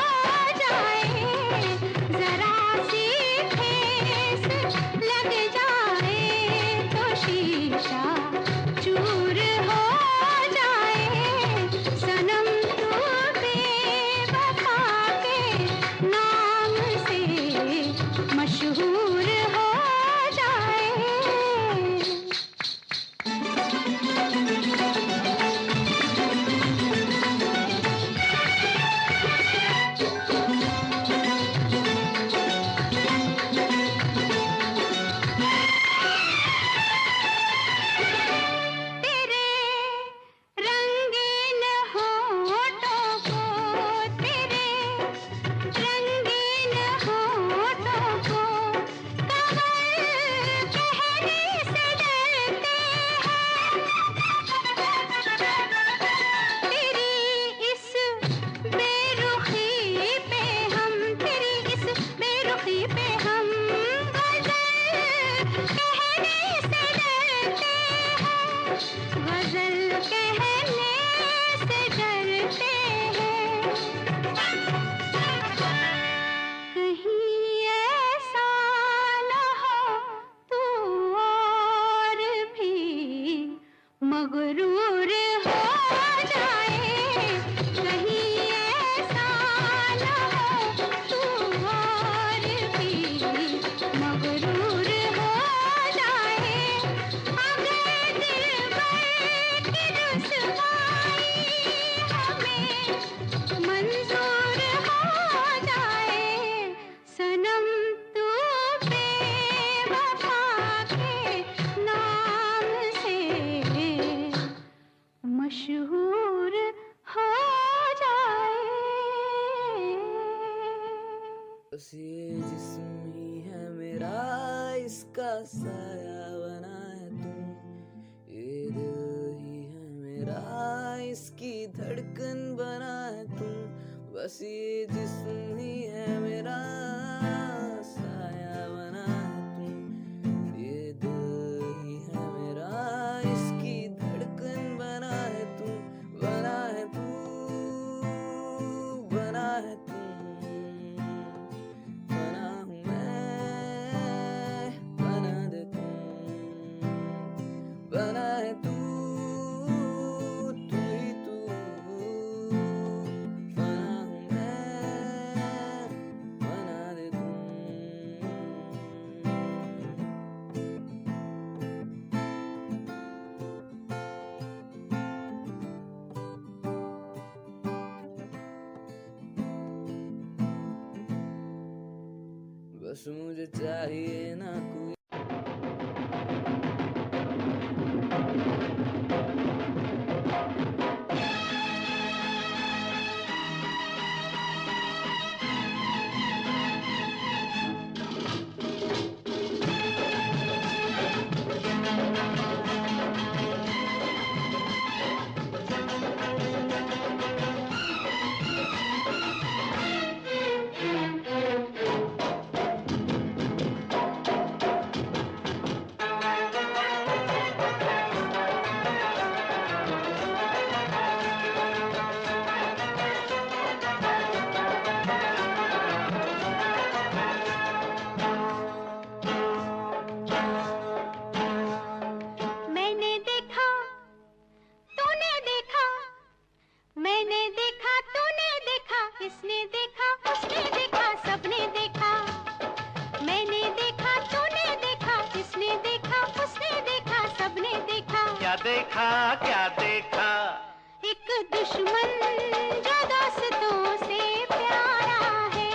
[SPEAKER 2] जाए, जरा सी ठेस लग जाए तो शीशा चूर हो जाए। सनम तू बेवफा के नाम से मशहूर हो जाए। तेरे रंगीन होठों को, तेरे रंगीन होठों को कमर कहने से डरते हैं। तेरी इस बेरुखी पे हम, तेरी इस बेरुखी पे हम गजल कहने से डरते हैं, गजल कहने से डरते हैं। कहीं ऐसा न हो तू और भी मगरूर हो जाए, कहीं ऐसा न हो तू और भी मगरूर हो जाए। अगर दिलबर की रुसवाई हमें मंजूर हो जाए, सनम तू बेवफा के नाम से मशहूर हो जाए।
[SPEAKER 5] बस ये जिस्म ही है मेरा, इसका साया बना है तू। ये दिल ही है मेरा, इसकी धड़कन बना है तू। बस ये जिस्म ही है मेरा, साया बना है तू। ये दिल ही है मेरा, इसकी धड़कन बना है तू। बना है तू, बना है तू, बना हूँ मैं, बना दे तू। बना है तू, तू ही तू, बना हूँ मैं, बना दे तू। बस मुझे चाहिए ना कोई
[SPEAKER 2] मैंने देखा, तूने देखा, मैंने देखा, तूने देखा, इसने देखा, उसने देखा, सबने देखा। मैंने देखा, तूने देखा, इसने देखा, उसने देखा, सबने देखा।
[SPEAKER 1] क्या देखा, क्या देखा?
[SPEAKER 2] एक दुश्मन जो दोस्तों से प्यारा है,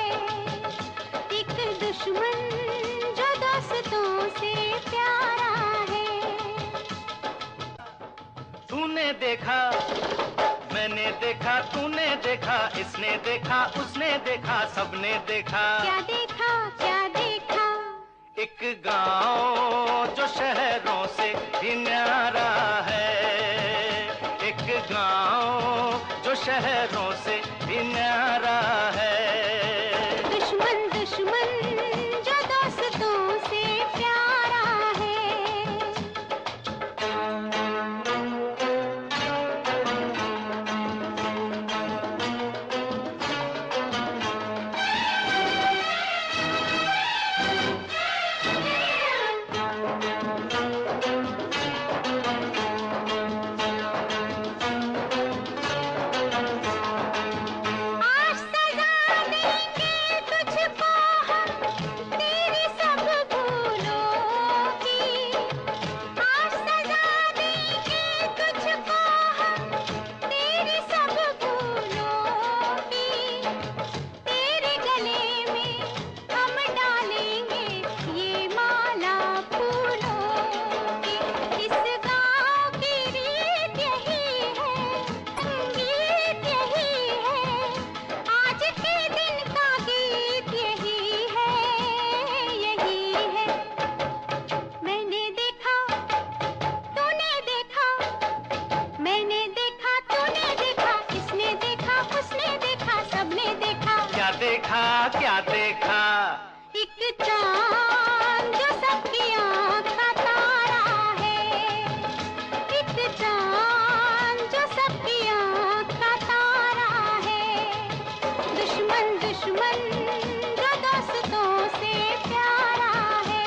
[SPEAKER 2] एक दुश्मन जो दोस्तों से प्यारा है।
[SPEAKER 1] तूने देखा, मैंने देखा, तूने देखा, इसने देखा, उसने देखा, सबने देखा।
[SPEAKER 2] क्या देखा, क्या देखा?
[SPEAKER 1] एक गांव जो शहरों से भी न्यारा है, एक गांव जो शहरों से भी न्यारा है।
[SPEAKER 2] दुश्मन दुश्मन जो दोस्तों से प्यारा है।
[SPEAKER 1] क्या देखा क्या देखा?
[SPEAKER 2] एक चांद जो सबकी आँख का तारा है, एक चांद जो सबकी आँख का तारा है। दुश्मन दुश्मन जो दोस्तों से प्यारा है।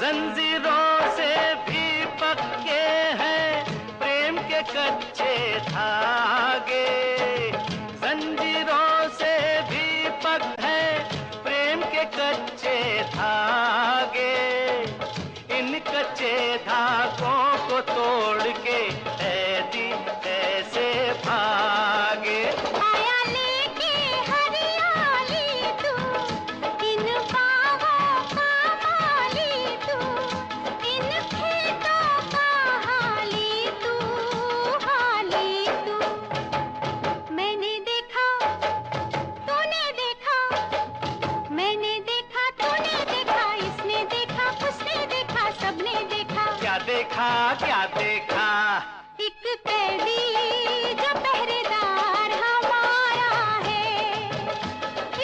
[SPEAKER 1] जंजीरों से भी पक्के हैं प्रेम के कच्चे धागे। जंजीरों से भी पक्के हैं प्रेम के कच्चे धागे। इन कच्चे धागों को तोड़ के ऐसी ऐसे भागे।
[SPEAKER 2] आया लेके हरियाली तू, इन बागों का माली तू, इन खेतों का हाली तू, हाली तू। मैंने देखा, तूने देखा, मैंने देखा, तूने देखा, इसने देखा, उसने देखा, सबने देखा।
[SPEAKER 1] क्या देखा क्या देखा?
[SPEAKER 2] एक कैदी जो पहरेदार हमारा है,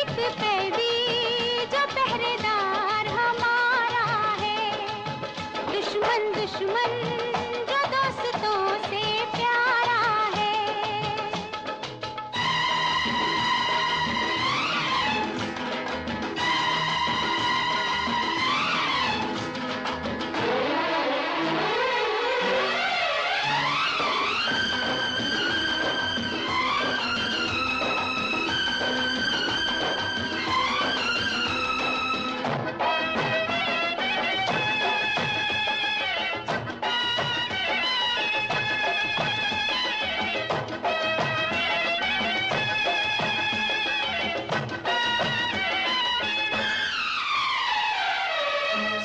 [SPEAKER 2] एक कैदी जो पहरेदार हमारा है। दुश्मन दुश्मन जो दोस्तों से प्यारा है।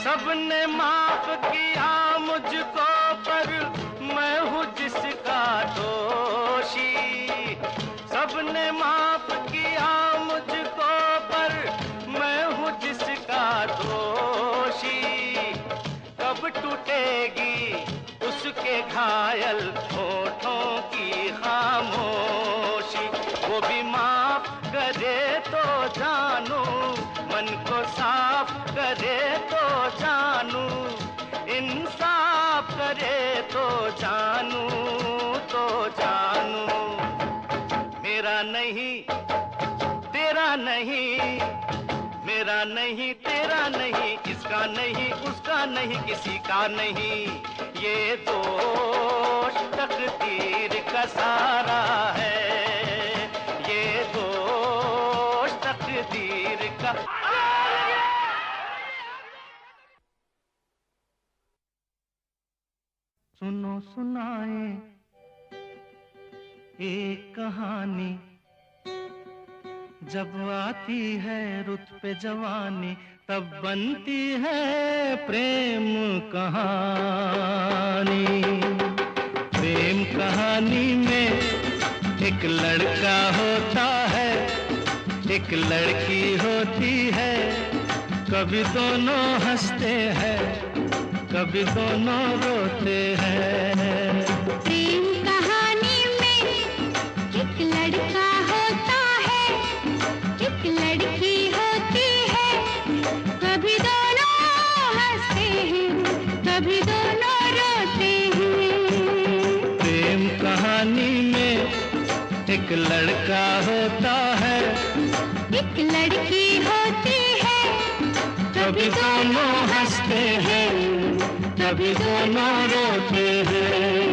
[SPEAKER 1] सबने माफ किया मुझको पर मैं हूँ जिसका दोषी। सबने माफ किया मुझको पर मैं हूँ जिसका दोषी। कब टूटेगी उसके घायल होठों की खामोशी। वो भी माफ करे तो जानू, मन को साफ करे तो जानू, इंसाफ करे तो जानू, तो जानू। मेरा नहीं तेरा नहीं, मेरा नहीं तेरा नहीं, इसका नहीं उसका नहीं, किसी का नहीं। ये दोष तकदीर का सारा है, ये दोष तकदीर का। सुनो सुनाए एक कहानी, जब आती है रुत पे जवानी तब बनती है प्रेम कहानी। प्रेम कहानी में एक लड़का होता है, एक लड़की होती है। कभी दोनों हंसते हैं, कभी दोनों रोते हैं।
[SPEAKER 2] प्रेम कहानी में एक लड़का होता है, एक लड़की होती है। कभी दोनों हंसते हैं, कभी दोनों रोते हैं।
[SPEAKER 1] प्रेम कहानी में एक लड़का होता है,
[SPEAKER 2] एक लड़की होती है।
[SPEAKER 1] कभी दोनों हंसते हैं, कभी दोनों रोते हैं।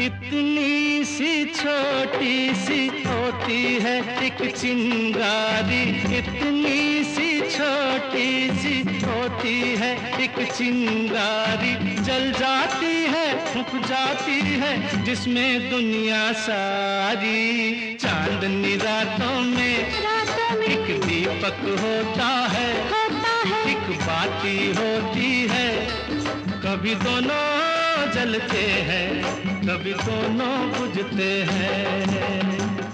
[SPEAKER 1] इतनी सी छोटी सी होती है एक चिंगारी, इतनी सी छोटी सी होती है एक चिंगारी, जल जाती है फूंक जाती है जिसमें दुनिया सारी। चांदनी रातों में एक दीपक होता है, एक बाती होती है, कभी दोनों जलते हैं कभी दोनों बुझते हैं।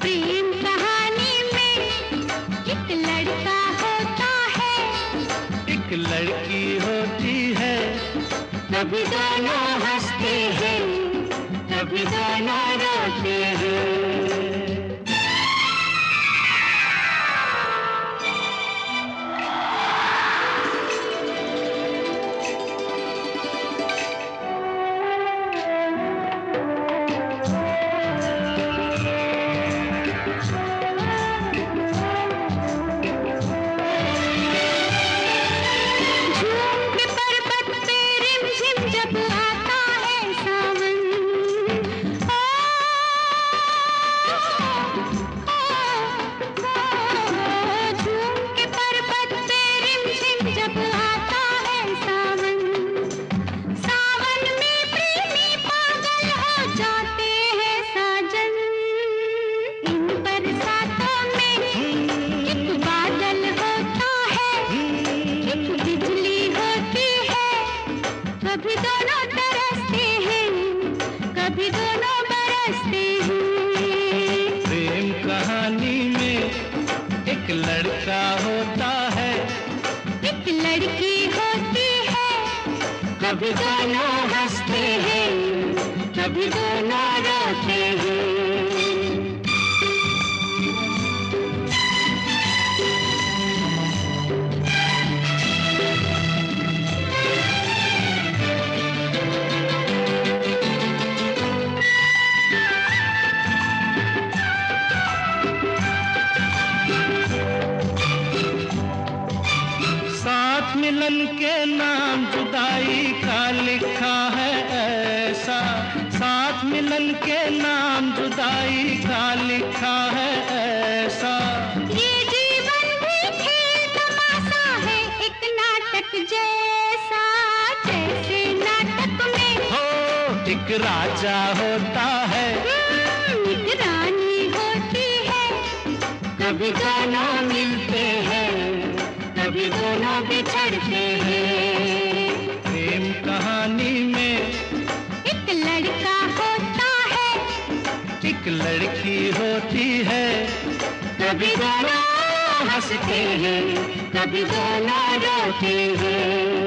[SPEAKER 2] प्रेम कहानी में एक लड़का होता है,
[SPEAKER 1] एक लड़की होती है,
[SPEAKER 2] कभी दोनों हंसते हैं कभी दोनों रोते हैं। कभी दोनों तरसते हैं कभी दोनों बरसते हैं।
[SPEAKER 1] प्रेम कहानी में एक लड़का होता है,
[SPEAKER 2] एक लड़की होती है, कभी दोनों हंसते हैं कभी दोनों रोते हैं।
[SPEAKER 1] मिलन के नाम जुदाई का लिखा है ऐसा, साथ मिलन के नाम जुदाई का लिखा है ऐसा।
[SPEAKER 2] ये जीवन भी खेल तमाशा है एक नाटक जैसा, जैसे नाटक में
[SPEAKER 1] हो एक राजा होता है,
[SPEAKER 2] एक रानी होती है,
[SPEAKER 1] कभी दोनों मिलते हैं कभी दोनों बिछड़ते हैं। प्रेम कहानी में
[SPEAKER 2] एक लड़का होता है,
[SPEAKER 1] एक लड़की होती है, कभी दोनों हंसते हैं कभी दोनों रोते हैं।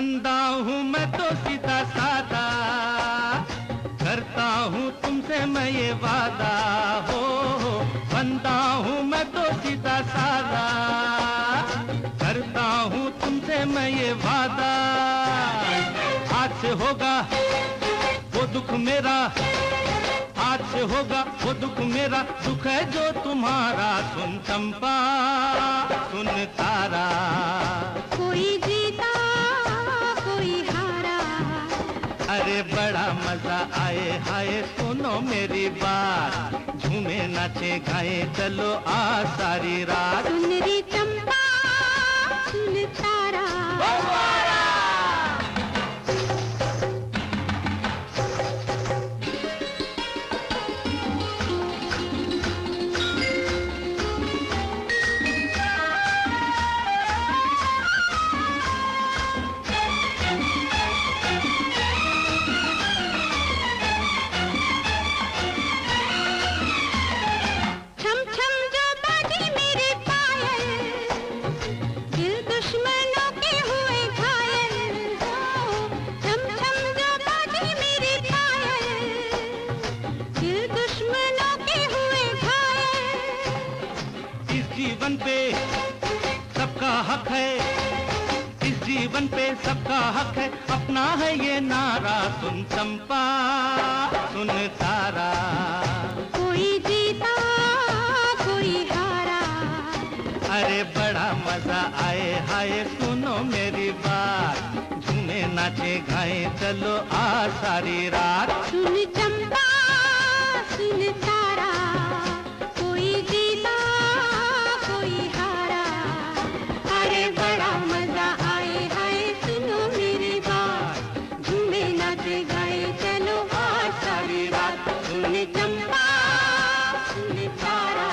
[SPEAKER 1] बंदा हूँ मैं तो सीधा सादा, करता हूँ तुमसे मैं ये वादा हो, बंदा हूँ मैं तो सीधा सादा, करता हूँ तुमसे मैं ये वादा। आज से होगा वो दुख मेरा, आज से होगा वो दुख मेरा, दुख है जो तुम्हारा। सुन चंपा सुन तारा,
[SPEAKER 2] कोई जीता कोई हारा,
[SPEAKER 1] अरे बड़ा मजा आए हाय सुनो मेरी बात, झूमे नाचे गाए चलो आ सारी रात।
[SPEAKER 2] सुन रे चंपा सुन तारा, छम छम जो बाजे मेरे पायल, दिल दुश्मनों के हुए घायल हो। छम छम जो बाजे मेरे पायल, दिल दुश्मनों के हुए घायल।
[SPEAKER 1] इस जीवन पे सबका हक है, इस जीवन पे सबका हक है, अपना है ये नारा। सुन चंपा सुन तारा,
[SPEAKER 2] कोई जीता कोई हारा,
[SPEAKER 1] अरे बड़ा मजा आए हाय सुनो मेरी बात, झूमे नाचे गाए चलो आ सारी रात।
[SPEAKER 2] सुन चंपा सुन तारा, कोई जीता कोई हारा, अरे बड़ा मजा आए हाय सुनो मेरी बात, झूमे नाचे गाए चलो आज सारी रात। सुन चंपा सुन तारा,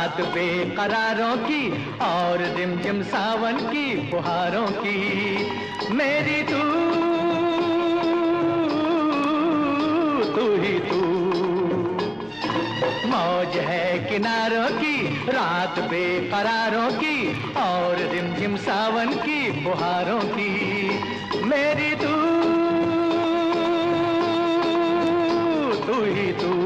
[SPEAKER 4] रात बेकरारों की और रिमझिम सावन की फुहारों की। मेरी तू ही तू। मौज है किनारों की, रात बेकरारों की और रिमझिम सावन की फुहारों की। मेरी तू ही तू।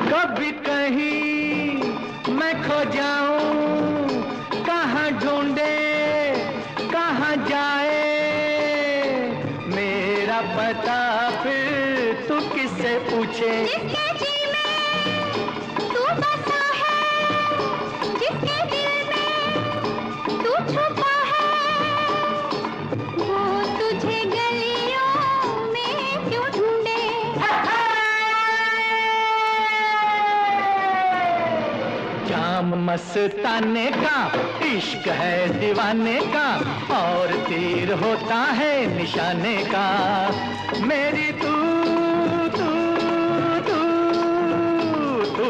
[SPEAKER 4] कभी कहीं मैं खो जाऊं, कहाँ ढूंढे कहाँ जाए मेरा पता, फिर तू किससे पूछे।
[SPEAKER 2] जिसके जी में तू बसा है, जिसके दिल में तू छुपा है, वो तुझे गलियों में क्यों ढूंढे।
[SPEAKER 4] जाम मस्ताने का इश्क है दीवाने का और तीर होता है निशाने का। मेरी तू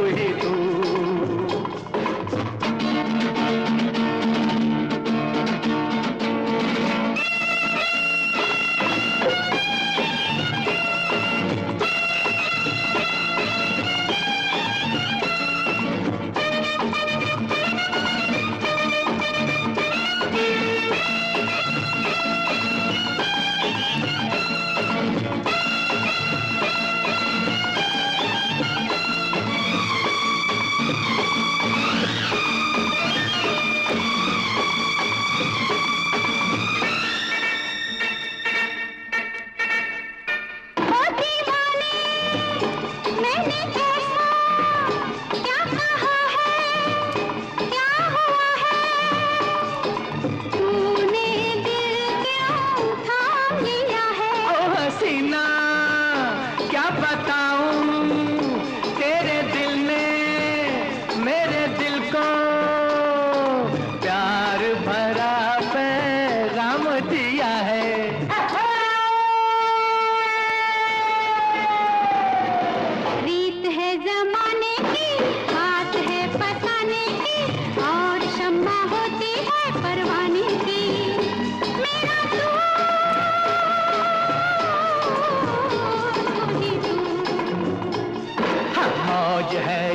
[SPEAKER 4] ही तू।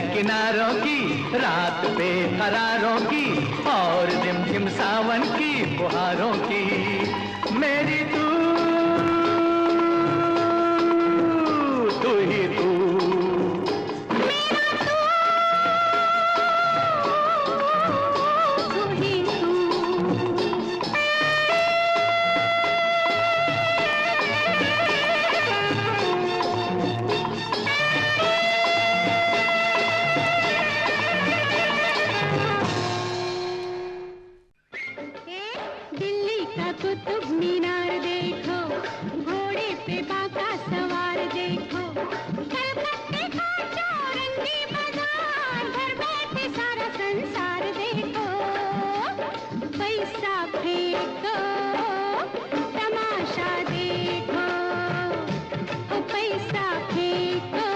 [SPEAKER 4] किनारों की, रात बेकरारों की और झिमझिम सावन की फुहारों की। मेरी तू ही तू।
[SPEAKER 2] कुतुब मीनार देखो, घोड़े पे बाका सवार देखो, कलकत्ते का चौरंगी बाजार, घर बैठे सारा संसार देखो। पैसा फेंको तमाशा देखो, ओ पैसा फेंको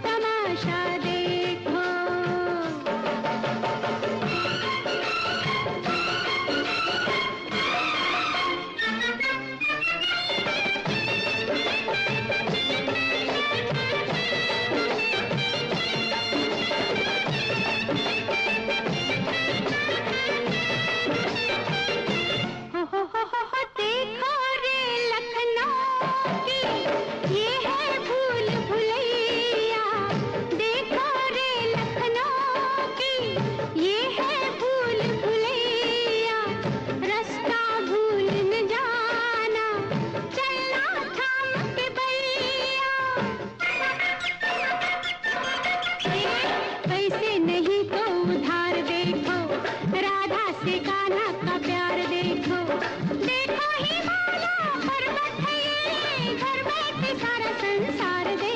[SPEAKER 2] तमाशा देखो। पर्वत है ये, घर बैठे सारा संसार देख